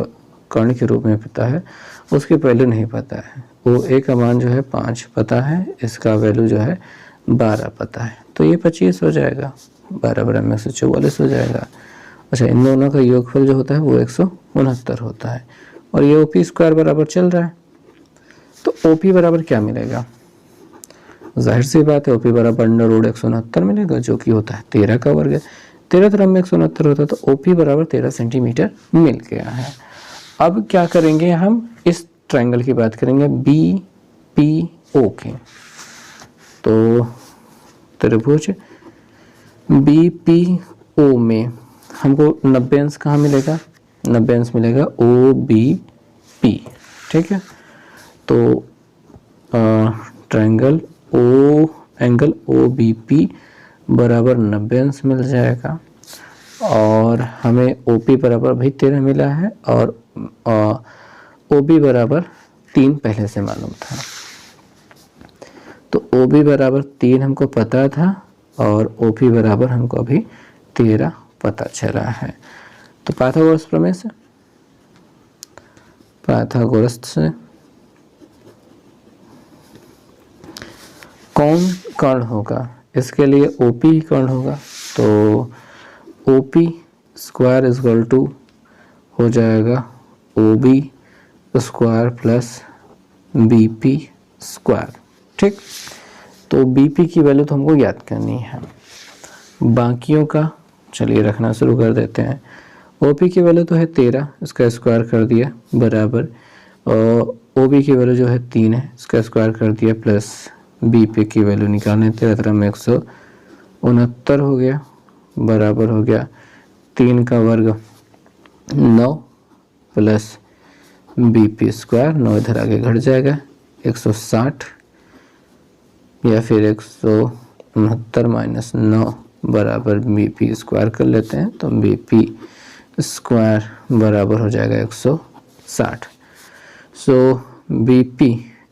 [SPEAKER 1] कर्ण के रूप में पता है उसकी वैल्यू नहीं पता है। OA का मान जो है 5 पता है, इसका वैल्यू जो है 12 पता है, तो ये 25 हो जाएगा, 12 बराबर 144 हो जाएगा। अच्छा, इन दोनों का योगफल जो होता है वो 169 होता है और ये OP स्क्वायर बराबर चल रहा है, तो OP बराबर क्या मिलेगा? जाहिर सी बात है OP बराबर अंडर रूट 169 मिलेगा, जो कि होता है 13 का वर्ग है। 13 तरह में 169 होता है, तो OP बराबर 13 सेंटीमीटर मिल गया है। अब क्या करेंगे, हम इस ट्रायंगल की बात करेंगे BPO की। तो त्रिभुज BPO में हमको 90 अंश कहाँ मिलेगा? 90 अंश मिलेगा OBP। ठीक है, तो ट्रायंगल एंगल OBP बराबर 90 अंश मिल जाएगा और हमें OP बराबर भी 13 मिला है और OB बराबर 3 पहले से मालूम था, तो OB बराबर 3 हमको पता था और OP बराबर हमको अभी 13 पता चला है। तो पाइथागोरस प्रमेय से कौन कर्ण होगा? इसके लिए OP ही कर्ण होगा, तो OP square is equal to हो जाएगा OB square plus BP square. ठीक, तो BP की वैल्यू तो हमको याद करनी है, बाकियों का चलिए रखना शुरू कर देते हैं। OP की वैल्यू तो है 13, इसका स्क्वायर कर दिया बराबर, और OB की वैल्यू जो है 3 है, इसका स्क्वायर कर दिया प्लस BP की वैल्यू निकालने 13 में 169 हो गया, बराबर हो गया 3 का वर्ग 9 प्लस BP स्क्वायर, 9 इधर आगे घट जाएगा 160 या फिर 169 माइनस 9 बराबर BP स्क्वायर कर लेते हैं, तो BP स्क्वायर बराबर हो जाएगा 160। सो BP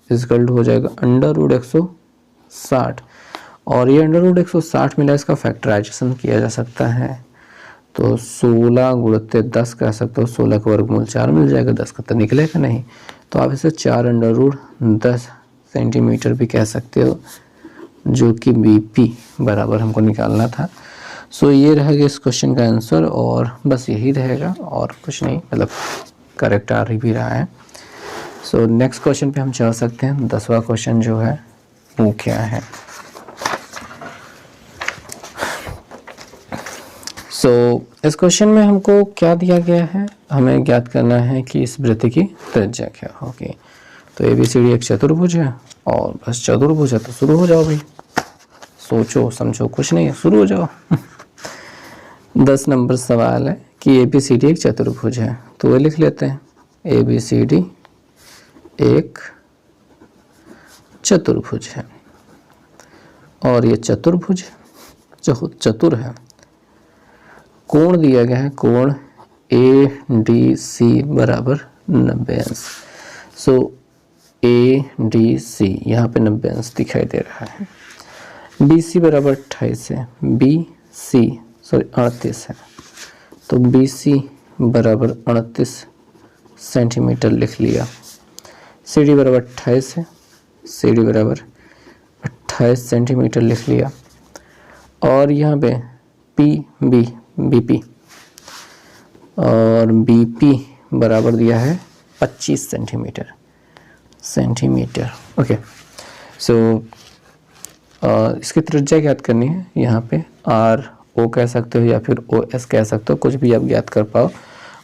[SPEAKER 1] इक्वल टू हो जाएगा अंडर रूट 160 और ये अंडर रूट 160 मिला, इसका फैक्टराइजेशन किया जा सकता है, तो 16 गुणित 10 कह सकते हो, 16 का वर्गमूल 4 मिल जाएगा, 10 का तो निकलेगा नहीं, तो आप इसे 4 अंडर रूट 10 सेंटीमीटर भी कह सकते हो, जो कि BP बराबर हमको निकालना था। सो ये रहेगा इस क्वेश्चन का आंसर और बस यही रहेगा और कुछ नहीं, मतलब करेक्ट आ भी रहा है। सो नेक्स्ट क्वेश्चन पे हम चल सकते हैं। 10वां क्वेश्चन जो है वो क्या है? इस क्वेश्चन में हमको क्या दिया गया है, हमें ज्ञात करना है कि इस वृत्त की त्रिज्या क्या होगी। तो ABCD एक चतुर्भुज है और बस चतुर्भुज है तो शुरू हो जाओ भाई, सोचो समझो कुछ नहीं है, शुरू हो जाओ। 10 नंबर सवाल है कि ABCD एक चतुर्भुज है, तो वो लिख लेते हैं ABCD एक चतुर्भुज है और ये चतुर्भुज जो चतुर है, कोण दिया गया है, कोण ADC बराबर 90 अंश। सो ADC यहाँ पे 90 अंश दिखाई दे रहा है। BC बराबर 28 है, BC सॉरी 38 है, तो BC बराबर 38 सेंटीमीटर लिख लिया। CD बराबर 28 है, CD बराबर 28 सेंटीमीटर लिख लिया और यहाँ पे बीपी और बीपी बराबर दिया है 25 सेंटीमीटर। ओके, सो इसकी त्रिज्या ज्ञात करनी है। यहाँ पे आर ओ कह सकते हो या फिर ओ एस कह सकते हो, कुछ भी आप ज्ञात कर पाओ,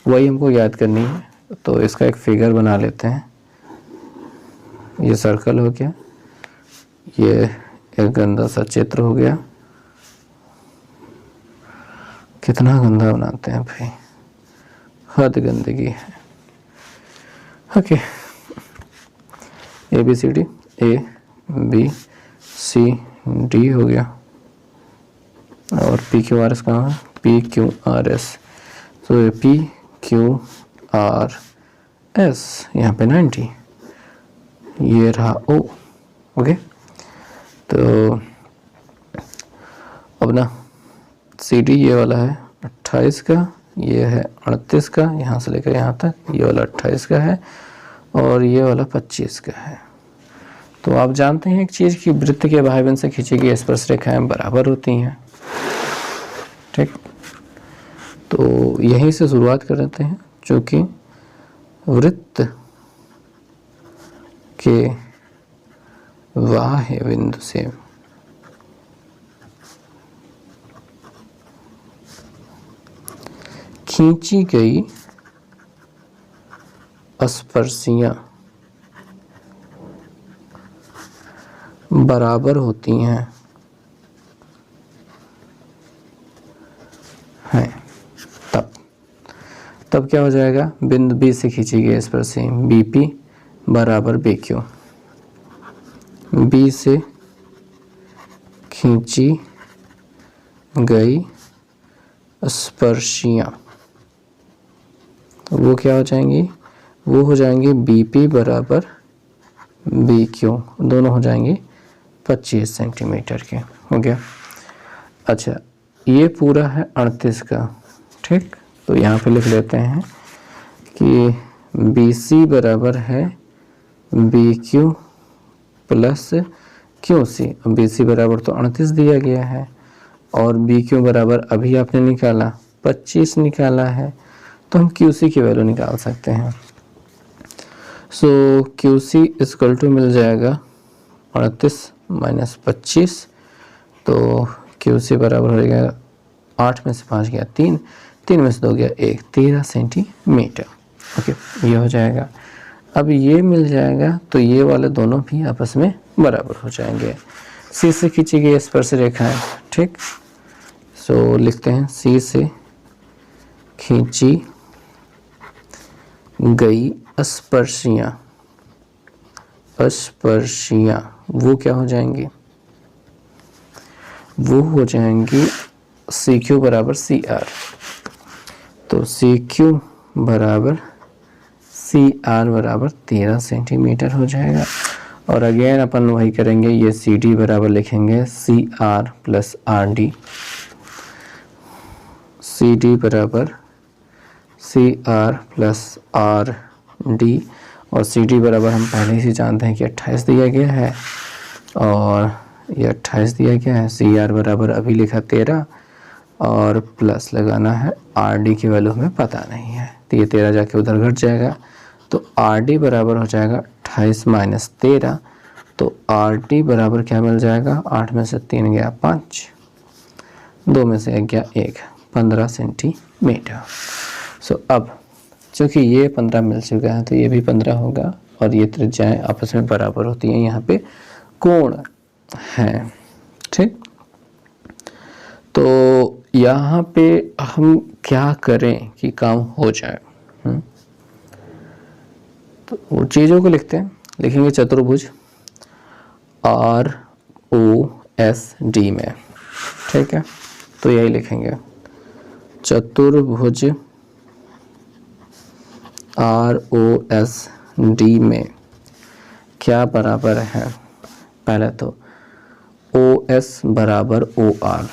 [SPEAKER 1] वही हमको याद करनी है। तो इसका एक फिगर बना लेते हैं। ये सर्कल हो गया, ये एक गंदा सा चित्र हो गया। कितना गंदा बनाते हैं भाई, हद गंदगी है। Okay, A B C D, A B C D हो गया। और पी क्यू आर एस कहाँ है? पी क्यू आर एस, तो ये पी क्यू आर एस यहाँ पे 90, ये रहा ओ। ओके, तो अब ना सी डी ये वाला है 28 का, ये है 38 का, यहाँ से लेकर यहाँ तक ये वाला 28 का है और ये वाला 25 का है। तो आप जानते हैं एक चीज़ कि वृत्त के भाइबंध से खींची गई स्पर्श रेखाएं बराबर होती हैं। ठीक, तो यहीं से शुरुआत कर देते हैं। चूँकि वृत्त के बाह्य बिंदु से खींची गई स्पर्शियां बराबर होती हैं तब क्या हो जाएगा? बिंदु बी से खींची गई स्पर्शी बीपी बराबर बीक्यू, बी से खींची गई स्पर्शियां वो क्या हो जाएंगी? वो हो जाएंगे बीपी बराबर बीक्यू, दोनों हो जाएंगे 25 सेंटीमीटर के। हो गया। अच्छा, ये पूरा है 38 का। ठीक, तो यहाँ पे लिख लेते हैं कि BC बराबर है BQ प्लस QC। BC बराबर तो 38 दिया गया है और BQ बराबर अभी आपने निकाला 25 निकाला है, तो हम QC की वैल्यू निकाल सकते हैं। सो QC इक्वल टू मिल जाएगा 38 माइनस 25, तो QC बराबर हो जाएगा 8 में से 5 गया 3, 3 में से 2 गया 1, 13 सेंटीमीटर। ओके, ये हो जाएगा। अब ये मिल जाएगा तो ये वाले दोनों भी आपस में बराबर हो जाएंगे। सी से खींची गई स्पर्श रेखाएं। ठीक, सो लिखते हैं सी से खींची गई स्पर्शियां वो क्या हो जाएंगी? वो हो जाएंगी सी क्यू बराबर सी आर। तो सी क्यू बराबर सी आर बराबर 13 सेंटीमीटर हो जाएगा। और अगेन अपन वही करेंगे, ये सी डी बराबर लिखेंगे C R plus R D. C D बराबर C R plus R D, और सी डी बराबर हम पहले से जानते हैं कि 28 दिया गया है और ये 28 दिया गया है। सी आर बराबर अभी लिखा 13 और प्लस लगाना है आर डी की वैल्यू हमें पता नहीं है, तो ये 13 जाके उधर घट जाएगा, तो आर डी बराबर हो जाएगा 28 माइनस 13, तो आर डी बराबर क्या मिल जाएगा? 8 में से 3 गया 5, 2 में से 1 गया 1, 15 सेंटीमीटर। सो अब चूँकि ये 15 मिल चुका है तो ये भी 15 होगा और ये त्रिज्याएं आपस में बराबर होती हैं, यहाँ पे कोण है। ठीक, तो यहाँ पे हम क्या करें कि काम हो जाए? तो वो चीज़ों को लिखते हैं, लिखेंगे चतुर्भुज आर ओ एस डी में। ठीक है, तो यही लिखेंगे चतुर्भुज आर ओ एस डी में क्या बराबर है? पहले तो ओ एस बराबर ओ आर,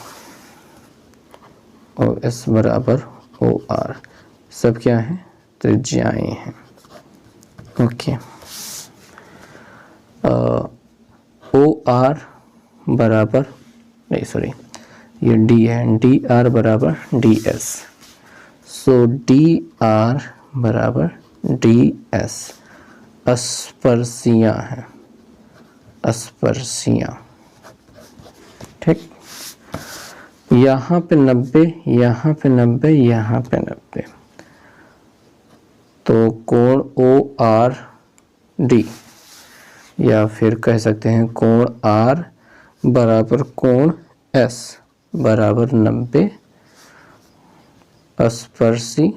[SPEAKER 1] ओ एस बराबर ओ आर, सब क्या है? त्रिज्याएं हैं। ओके, ओ आर बराबर नहीं, सॉरी, ये डी है, डी आर बराबर डी एस। सो डी आर बराबर डी एस। स्पर्शियाँ हैं, स्पर्शियाँ, ठीक। यहाँ पे 90, यहाँ पे 90, यहाँ पे 90, तो कोण ओ आर डी, या फिर कह सकते हैं कोण आर बराबर कोण एस बराबर 90। स्पर्शी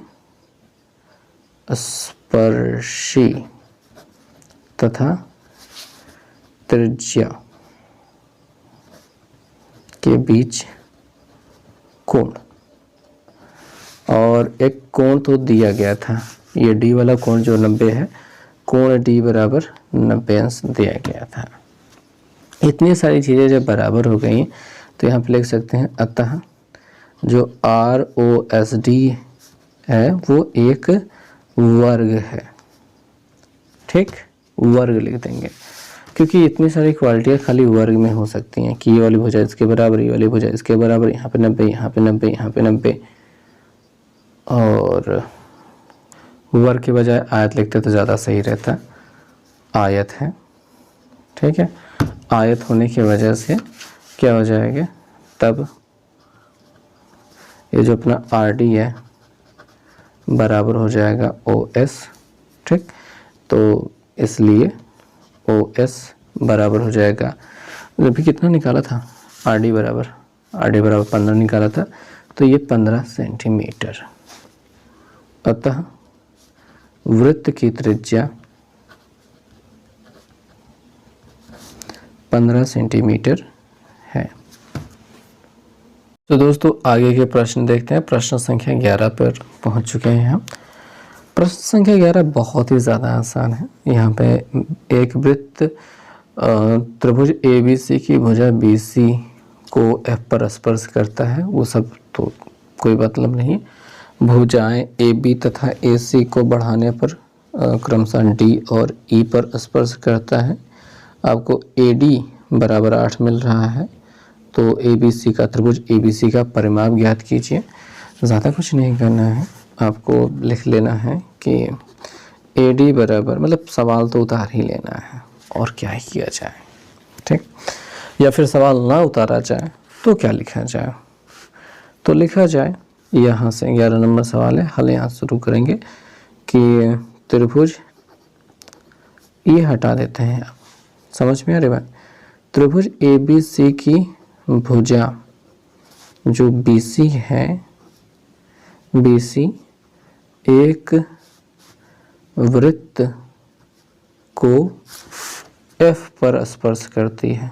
[SPEAKER 1] स्पर्शी तथा त्रिज्या के बीच कोण, और एक कोण तो दिया गया था, ये डी वाला कोण जो 90 है, कोण डी बराबर 90 अंश दिया गया था। इतनी सारी चीज़ें जब बराबर हो गई तो यहाँ पे लिख सकते हैं अतः जो आर ओ एस डी है वो एक वर्ग है, ठीक। वर्ग लिख देंगे, क्योंकि इतनी सारी क्वालिटियाँ खाली वर्ग में हो सकती हैं कि ये वाली भुजा इसके बराबर, ये वाली भुजा इसके बराबर, यहाँ पे 90, यहाँ पे 90, यहाँ पे 90, और वर्ग के बजाय आयत लिखते तो ज़्यादा सही रहता। आयत है, ठीक है। आयत होने की वजह से क्या हो जाएगा, तब ये जो अपना आर डी है बराबर हो जाएगा ओ एस, ठीक। तो इसलिए ओ एस बराबर हो जाएगा, अभी कितना निकाला था, आर डी बराबर 15 निकाला था, तो ये 15 सेंटीमीटर। अतः वृत्त की त्रिज्या 15 सेंटीमीटर है। तो दोस्तों आगे के प्रश्न देखते हैं। प्रश्न संख्या 11 पर पहुंच चुके हैं हम। प्रश्न संख्या 11 बहुत ही ज़्यादा आसान है। यहाँ पे एक वृत्त त्रिभुज ABC की भुजा BC को F पर स्पर्श करता है, वो सब तो कोई मतलब नहीं। भुजाएं AB तथा AC को बढ़ाने पर क्रमशः D और E पर स्पर्श करता है। आपको AD बराबर 8 मिल रहा है, तो ABC का त्रिभुज ABC का परिमाप ज्ञात कीजिए। ज़्यादा कुछ नहीं करना है, आपको लिख लेना है कि AD बराबर, मतलब सवाल तो उतार ही लेना है और क्या ही किया जाए, ठीक। या फिर सवाल ना उतारा जाए तो क्या लिखा जाए, तो लिखा जाए यहाँ से 11 नंबर सवाल है। हल यहाँ शुरू करेंगे कि त्रिभुज, ये हटा देते हैं, आप समझ में आ रही बात। त्रिभुज ABC की भुजा जो BC है, BC एक वृत्त को F पर स्पर्श करती है,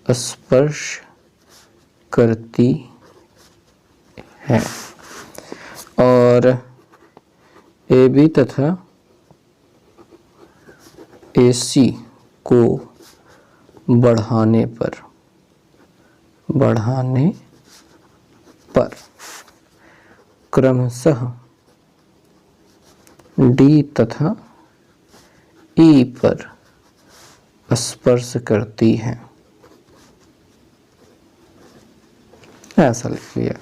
[SPEAKER 1] स्पर्श करती है, और AB तथा AC को बढ़ाने पर क्रमशः D तथा E पर स्पर्श करती है, ऐसा लिख लिया।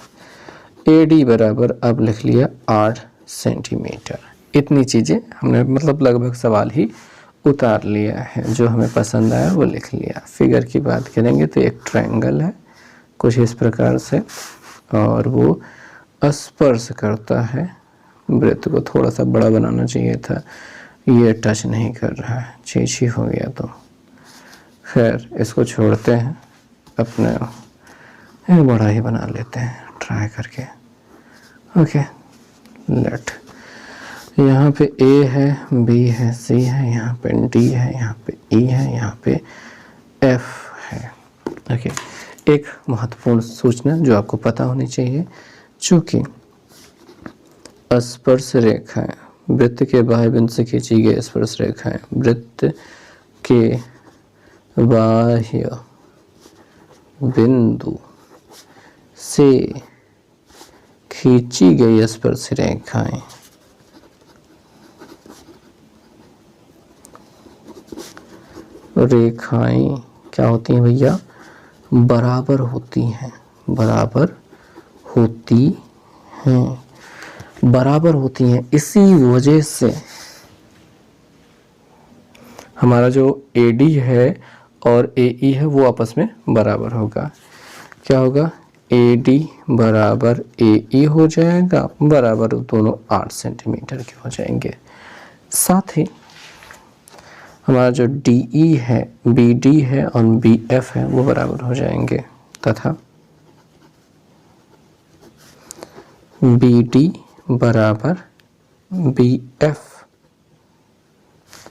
[SPEAKER 1] AD बराबर अब लिख लिया 8 सेंटीमीटर। इतनी चीज़ें हमने मतलब लगभग सवाल ही उतार लिया है, जो हमें पसंद आया वो लिख लिया। फिगर की बात करेंगे तो एक ट्रायंगल है कुछ इस प्रकार से, और वो स्पर्श करता है वृत्त को। थोड़ा सा बड़ा बनाना चाहिए था, ये टच नहीं कर रहा है, छीछी हो गया, तो खैर इसको छोड़ते हैं, अपने बड़ा ही बना लेते हैं ट्राई करके। ओके, लेट, यहाँ पे A है, B है, C है, यहाँ पे D है, यहाँ पे E है, यहाँ पे F है। ओके, एक महत्वपूर्ण सूचना जो आपको पता होनी चाहिए, चूँकि स्पर्श रेखाएं वृत्त के बाह्य बिंदु से खींची गई स्पर्श रेखाएं वृत्त के बाह्य बिंदु से खींची गई स्पर्श रेखाएं क्या होती हैं भैया, बराबर होती हैं। बराबर होती हैं। इसी वजह से हमारा जो AD है और AE है वो आपस में बराबर होगा। क्या होगा? AD बराबर AE हो जाएगा, बराबर दोनों 8 सेंटीमीटर के हो जाएंगे। साथ ही हमारा जो DE है, BD है और BF है वो बराबर हो जाएंगे, तथा BD बराबर BF,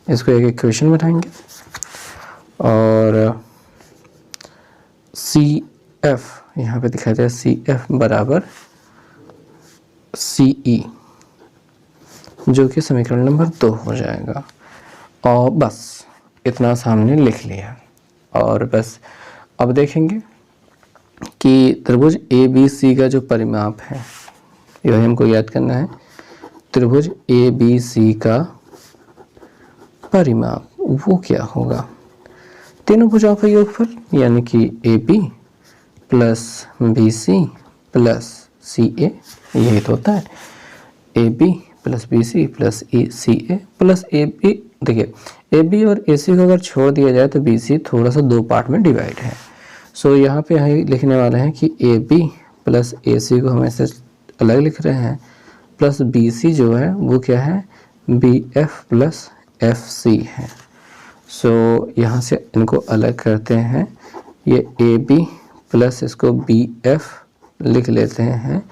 [SPEAKER 1] इसको एक इक्वेशन बनाएंगे। और CF यहाँ पे दिखाया जाए, CF बराबर CE, जो कि समीकरण नंबर 2 हो जाएगा। और बस इतना सामने लिख लिया। और बस अब देखेंगे कि त्रिभुज ABC का जो परिमाप है, यह हमको याद करना है। त्रिभुज ABC का परिमाप वो क्या होगा? तीनों भुजाओं का योगफल, यानी कि AB plus BC plus CA, यही तो होता है। AB plus BC plus CA plus AB। देखिए, AB और AC को अगर छोड़ दिया जाए तो BC थोड़ा सा 2 पार्ट में डिवाइड है। सो यहाँ पे हम लिखने वाले हैं कि AB प्लस AC को हम ऐसे अलग लिख रहे हैं, प्लस BC जो है वो क्या है? BF प्लस FC है। सो यहाँ से इनको अलग करते हैं, ये AB प्लस इसको BF लिख लेते हैं,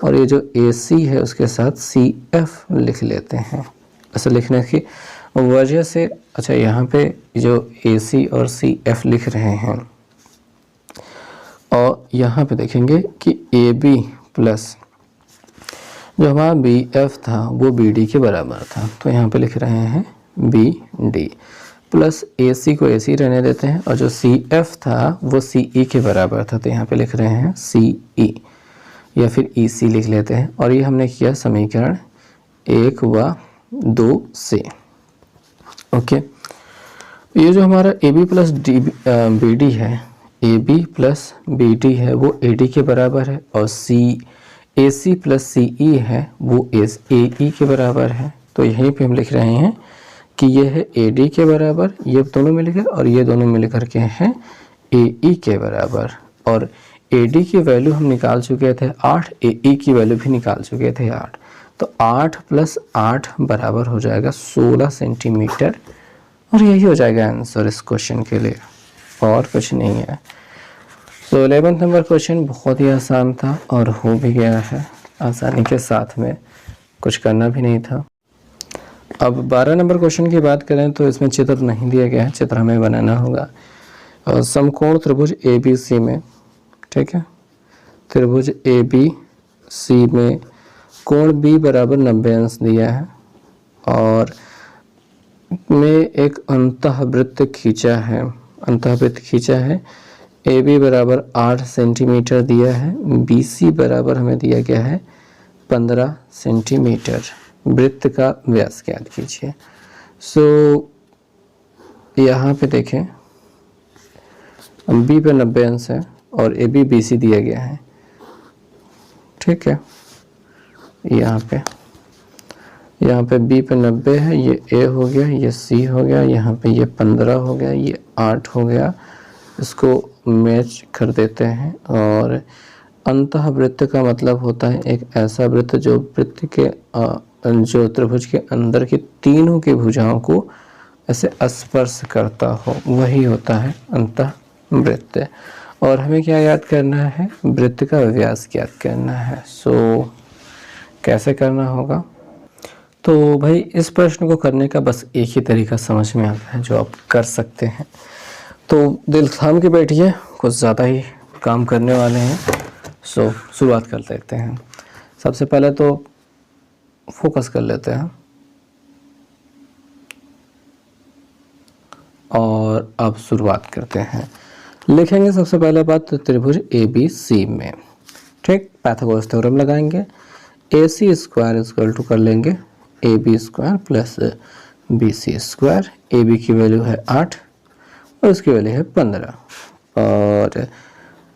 [SPEAKER 1] और ये जो AC है उसके साथ CF लिख लेते हैं। ऐसा लिखने की वजह से, अच्छा यहाँ पे जो AC और CF लिख रहे हैं, और यहाँ पे देखेंगे कि AB प्लस जो हमारा BF था वो BD के बराबर था, तो यहाँ पे लिख रहे हैं BD प्लस AC को AC रहने देते हैं, और जो CF था वो CE के बराबर था, तो यहाँ पे लिख रहे हैं CE या फिर EC लिख लेते हैं। और ये हमने किया समीकरण 1 व 2 से। ओके, ये जो हमारा AB प्लस BD है, AB प्लस BD है वो AD के बराबर है, और AC प्लस CE है वो AE के बराबर है। तो यहीं पे हम लिख रहे हैं कि ये है AD के बराबर, ये दोनों मिलकर, और ये दोनों मिलकर के हैं AE के बराबर। और AD की वैल्यू हम निकाल चुके थे 8, AE की वैल्यू भी निकाल चुके थे 8, तो 8 प्लस 8 बराबर हो जाएगा 16 सेंटीमीटर, और यही हो जाएगा आंसर इस क्वेश्चन के लिए, और कुछ नहीं है। तो 11th नंबर क्वेश्चन बहुत ही आसान था और हो भी गया है आसानी के साथ में, कुछ करना भी नहीं था। अब 12 नंबर क्वेश्चन की बात करें तो इसमें चित्र नहीं दिया गया है, चित्र हमें बनाना होगा। और समकोण त्रिभुज ABC में, ठीक है, त्रिभुज ABC में कोण B बराबर 90 अंश दिया है, और में एक अंतःवृत्त खींचा है। AB बराबर 8 सेंटीमीटर दिया है, BC बराबर हमें दिया गया है 15 सेंटीमीटर। वृत्त का व्यास ज्ञात कीजिए। सो यहाँ पे देखें, B पे 90 अंश है और AB BC दिया गया है, ठीक है। यहाँ पे B पे 90 है, ये A हो गया, ये C हो गया, यहाँ पे ये 15 हो गया, ये 8 हो गया, इसको मैच कर देते हैं। और अंतःवृत्त का मतलब होता है एक ऐसा वृत्त जो वृत्त के जो त्रिभुज के अंदर की तीनों की भुजाओं को ऐसे स्पर्श करता हो, वही होता है अंतःवृत्त। और हमें क्या याद करना है? वृत्त का व्यास ज्ञात करना है। सो कैसे करना होगा? तो भाई इस प्रश्न को करने का बस एक ही तरीका समझ में आता है जो आप कर सकते हैं। तो दिल थाम के बैठिए, कुछ ज़्यादा ही काम करने वाले हैं। सो शुरुआत कर लेते हैं। सबसे पहले तो फोकस कर लेते हैं, और अब शुरुआत करते हैं। लिखेंगे सबसे पहले बात त्रिभुज ABC में, ठीक, पाइथागोरस थ्योरम लगाएंगे। AC स्क्वायर इक्वल टू कर लेंगे AB square plus BC square. AB की वैल्यू है 8 और उसकी वैल्यू है 15, और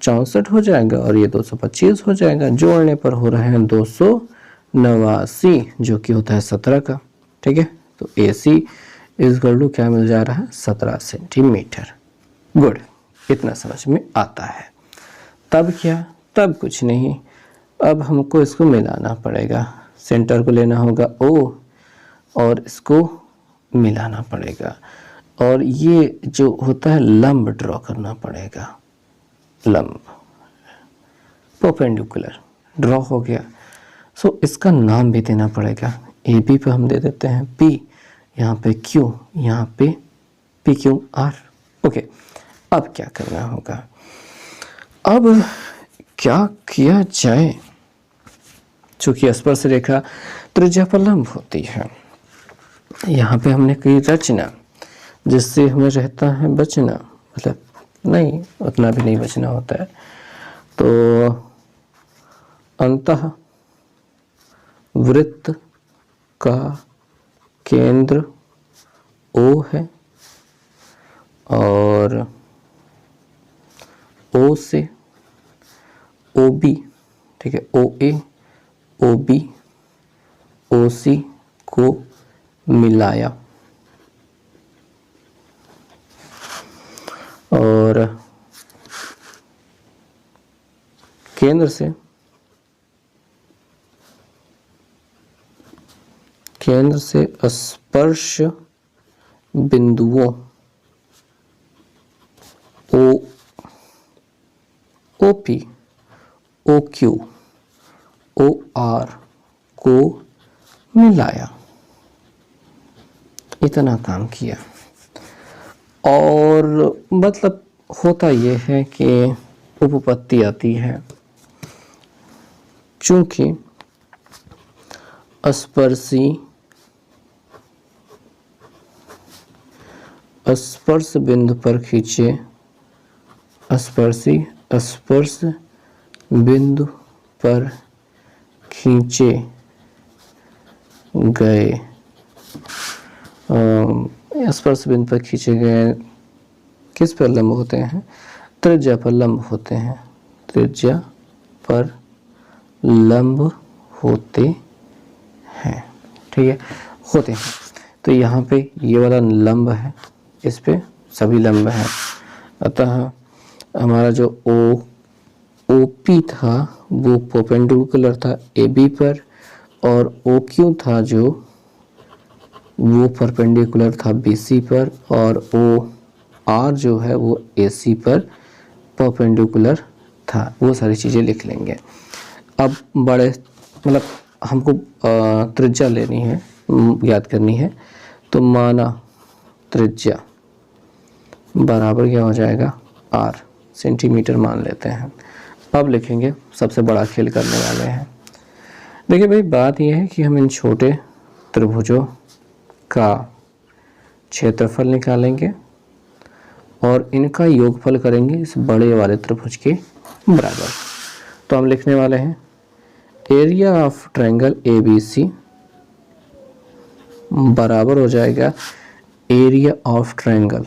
[SPEAKER 1] 264 हो जाएगा और ये 225 हो जाएगा। जोड़ने पर हो रहे हैं 289 जो कि होता है 17 का। ठीक है, तो AC इक्वल टू क्या मिल जा रहा है 17 सेंटीमीटर। गुड, इतना समझ में आता है। तब क्या, तब कुछ नहीं, अब हमको इसको मिलाना पड़ेगा। सेंटर को लेना होगा O और इसको मिलाना पड़ेगा और ये जो होता है लंब ड्रॉ करना पड़ेगा। लंब परपेंडिकुलर ड्रॉ हो गया। सो इसका नाम भी देना पड़ेगा। AB पे हम दे देते हैं P, यहाँ पे Q, यहाँ पे PQR। ओके, अब क्या करना होगा, अब क्या किया जाए। चूंकि स्पर्श रेखा त्रिज्या पर लंब होती है, यहाँ पे हमने कही रचना जिससे हमें रहता है बचना, मतलब नहीं उतना भी नहीं बचना होता है। तो अंतः वृत्त का केंद्र O है और O से OB, ठीक है, OA, OB, OC को मिलाया और केंद्र से स्पर्श बिंदुओं OP, OQ, OR को मिलाया। इतना काम किया और मतलब होता यह है कि उपपत्ति आती है। चूंकि स्पर्श बिंदु पर खींचे, स्पर्श बिंदु पर खींचे गए स्पर्श बिंदु पर खींचे गए किस पर लंब होते हैं, त्रिज्या पर लंब होते हैं, त्रिज्या पर लंब होते हैं। ठीक है, होते हैं। तो यहाँ पे ये वाला लंब है, इस पे सभी लंब हैं। अतः हमारा जो OP था वो परपेंडिकुलर था AB पर और OQ था जो वो परपेंडिकुलर था BC पर और OR जो है वो AC पर परपेंडिकुलर था। वो सारी चीज़ें लिख लेंगे। अब बड़े मतलब हमको त्रिज्या लेनी है, याद करनी है। तो माना त्रिज्या बराबर क्या हो जाएगा R, सेंटीमीटर मान लेते हैं। अब लिखेंगे, सबसे बड़ा खेल करने वाले हैं। देखिए भाई, बात यह है कि हम इन छोटे त्रिभुजों का क्षेत्रफल निकालेंगे और इनका योगफल करेंगे इस बड़े वाले त्रिभुज के बराबर। तो हम लिखने वाले हैं एरिया ऑफ ट्रायंगल ABC बराबर हो जाएगा एरिया ऑफ ट्रायंगल,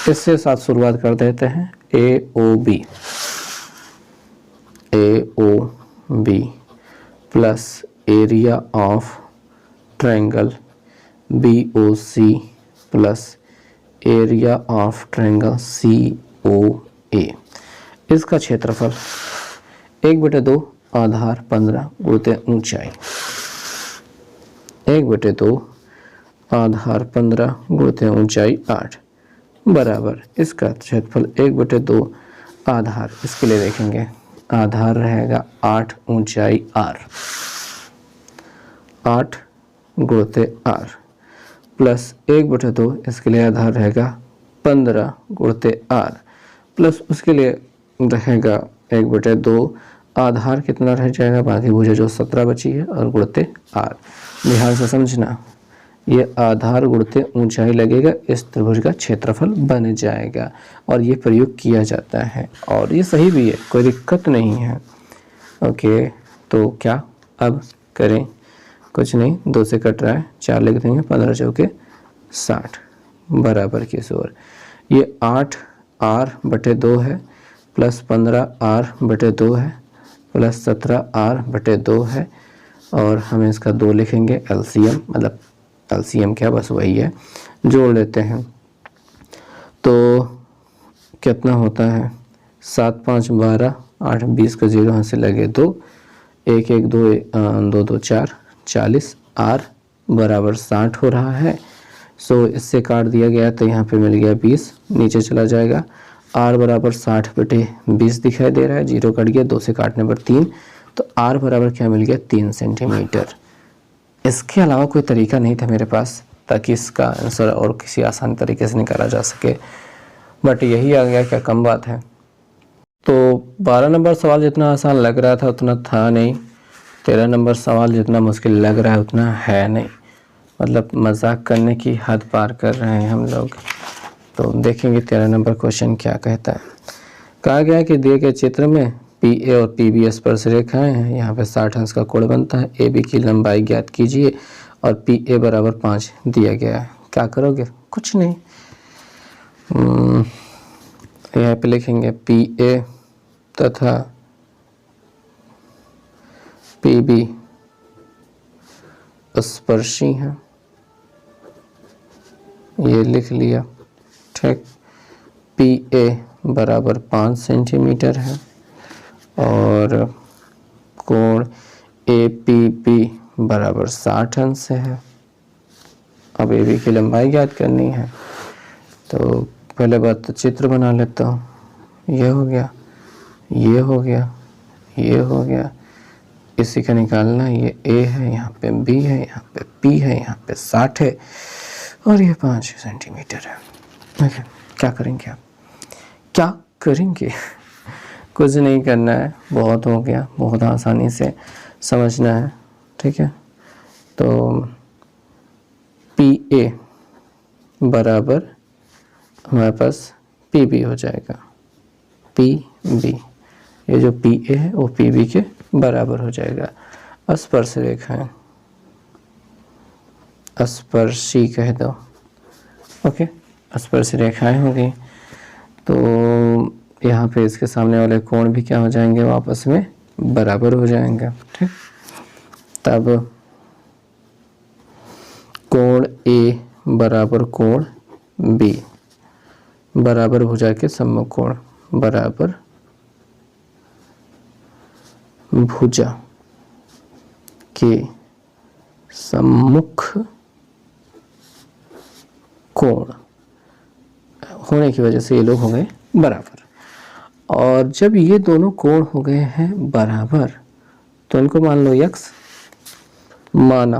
[SPEAKER 1] इससे साथ शुरुआत कर देते हैं AOB plus area of triangle BOC plus area of triangle COA। इसका क्षेत्रफल 1/2 आधार 15 गुणित ऊंचाई, 1/2 आधार 15 गुणित ऊंचाई 8 बराबर इसका क्षेत्रफल 1/2 आधार, इसके लिए देखेंगे आधार रहेगा 8, ऊंचाई R, 8 गुणित R प्लस 1/2, इसके लिए आधार रहेगा 15 गुणित R प्लस उसके लिए रहेगा 1/2 आधार कितना रह जाएगा, बाकी भुजा जो 17 बची है और गुणित R। ध्यान से समझना, ये आधार गुणित ऊंचाई लगेगा, इस त्रिभुज का क्षेत्रफल बन जाएगा और ये प्रयोग किया जाता है और ये सही भी है, कोई दिक्कत नहीं है। ओके, तो क्या अब करें, कुछ नहीं, 2 से कट रहा है, 4 लिख देंगे, 15 चौके 60 बराबर की ओर। ये 8R/2 है, प्लस 15r/2 है प्लस 17r/2 है, और हम इसका 2 लिखेंगे एलसीएम, मतलब एलसीएम क्या बस वही है, जोड़ लेते हैं तो कितना होता है 7 5 12, 8 20 का 0 यहाँ से लगे 2, 1 1 2 2 2 4 40, r बराबर 60 हो रहा है। सो इससे काट दिया गया तो यहाँ पे मिल गया 20, नीचे चला जाएगा, r बराबर 60/20 दिखाई दे रहा है, 0 कट गया, 2 से काटने पर 3, तो r बराबर क्या मिल गया 3 सेंटीमीटर। इसके अलावा कोई तरीका नहीं था मेरे पास ताकि इसका आंसर और किसी आसान तरीके से निकाला जा सके, बट यही आ गया, क्या कम बात है। तो 12 नंबर सवाल जितना आसान लग रहा था उतना था नहीं, 13 नंबर सवाल जितना मुश्किल लग रहा है उतना है नहीं, मतलब मजाक करने की हद पार कर रहे हैं हम लोग। तो देखेंगे 13 नंबर क्वेश्चन क्या कहता है। कहा गया है कि दिए गए चित्र में PA और PB स्पर्श रेखाएं हैं, यहाँ पे 60 अंश का कोण बनता है, AB की लंबाई ज्ञात कीजिए और PA बराबर 5 दिया गया है। क्या करोगे? कुछ नहीं, यहाँ पे लिखेंगे PA तथा PB स्पर्शी हैं, ये लिख लिया, ठीक। PA बराबर 5 सेंटीमीटर है और कोण APB बराबर 60 अंश है। अब AB की लंबाई ज्ञात करनी है, तो पहले बात तो चित्र बना लेता हूँ। ये हो गया, ये हो गया, ये हो गया, इसी का निकालना है। ये A है, यहाँ पे B है, यहाँ पे P है, यहाँ पे 60 है और ये 5 सेंटीमीटर है। ओके, क्या करेंगे आप? क्या करेंगे? कुछ नहीं करना है, बहुत हो गया, बहुत आसानी से समझना है, ठीक है। तो PA बराबर हमारे पास PB हो जाएगा, PB, ये जो PA है वो PB के बराबर हो जाएगा। स्पर्श रेखाएं, स्पर्शी कह दो, ओके, स्पर्श रेखाएं हो गई। तो यहाँ पे इसके सामने वाले कोण भी क्या हो जाएंगे, वापस में बराबर हो जाएंगे, ठीक। तब कोण A बराबर कोण B बराबर भुजा के सम्मुख कोण बराबर भुजा के सम्मुख कोण होने की वजह से ये लोग हो गए बराबर। और जब ये दोनों कोण हो गए हैं बराबर तो इनको मान लो x, माना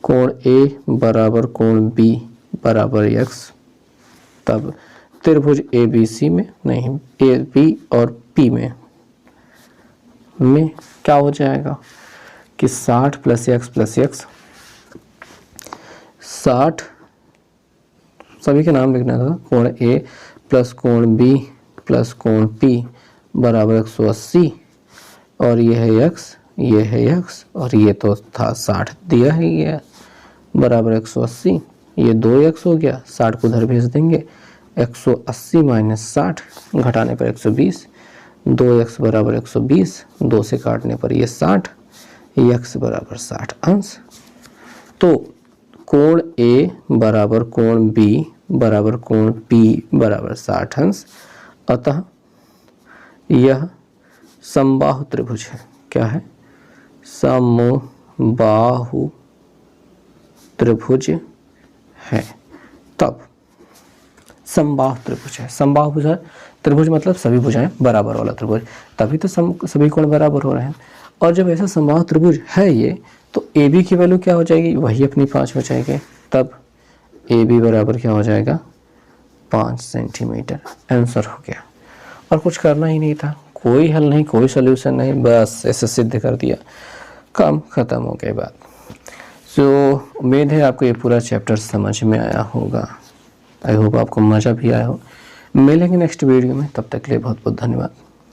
[SPEAKER 1] कोण A बराबर कोण B बराबर x, तब त्रिभुज ABC में, नहीं AB और P में क्या हो जाएगा कि 60 + x + x, 60 सभी के नाम लिखना था, कोण A प्लस कोण B प्लस कोण P बराबर 180, और ये है x, ये है x, और ये तो था 60 दिया है, ये बराबर 180, ये 2x हो गया, 60 को उधर भेज देंगे, 180 - 60 घटाने पर 120, 2x बराबर 120, 2 से काटने पर ये 60, x बराबर 60 अंश। तो कोण A बराबर कोण B बराबर कोण P बराबर 60 अंश, अतः यह समबाहु त्रिभुज है। क्या है? समबाहु त्रिभुज है। तब समबाहु त्रिभुज है, समबाहु त्रिभुज मतलब सभी भुजाएं बराबर वाला त्रिभुज, तभी तो सभी कोण बराबर हो रहे हैं। और जब ऐसा समबाहु त्रिभुज है ये, तो AB की वैल्यू क्या हो जाएगी, वही अपनी 5 हो जाएगी, तब AB बराबर क्या हो जाएगा 5 सेंटीमीटर। आंसर हो गया, और कुछ करना ही नहीं था, कोई हल नहीं, कोई सोल्यूशन नहीं, बस ऐसे सिद्ध कर दिया, काम खत्म हो गई बात। सो उम्मीद है आपको ये पूरा चैप्टर समझ में आया होगा। आई होप आपको मज़ा भी आया हो। मिलेंगे नेक्स्ट वीडियो में, तब तक के लिए बहुत बहुत धन्यवाद।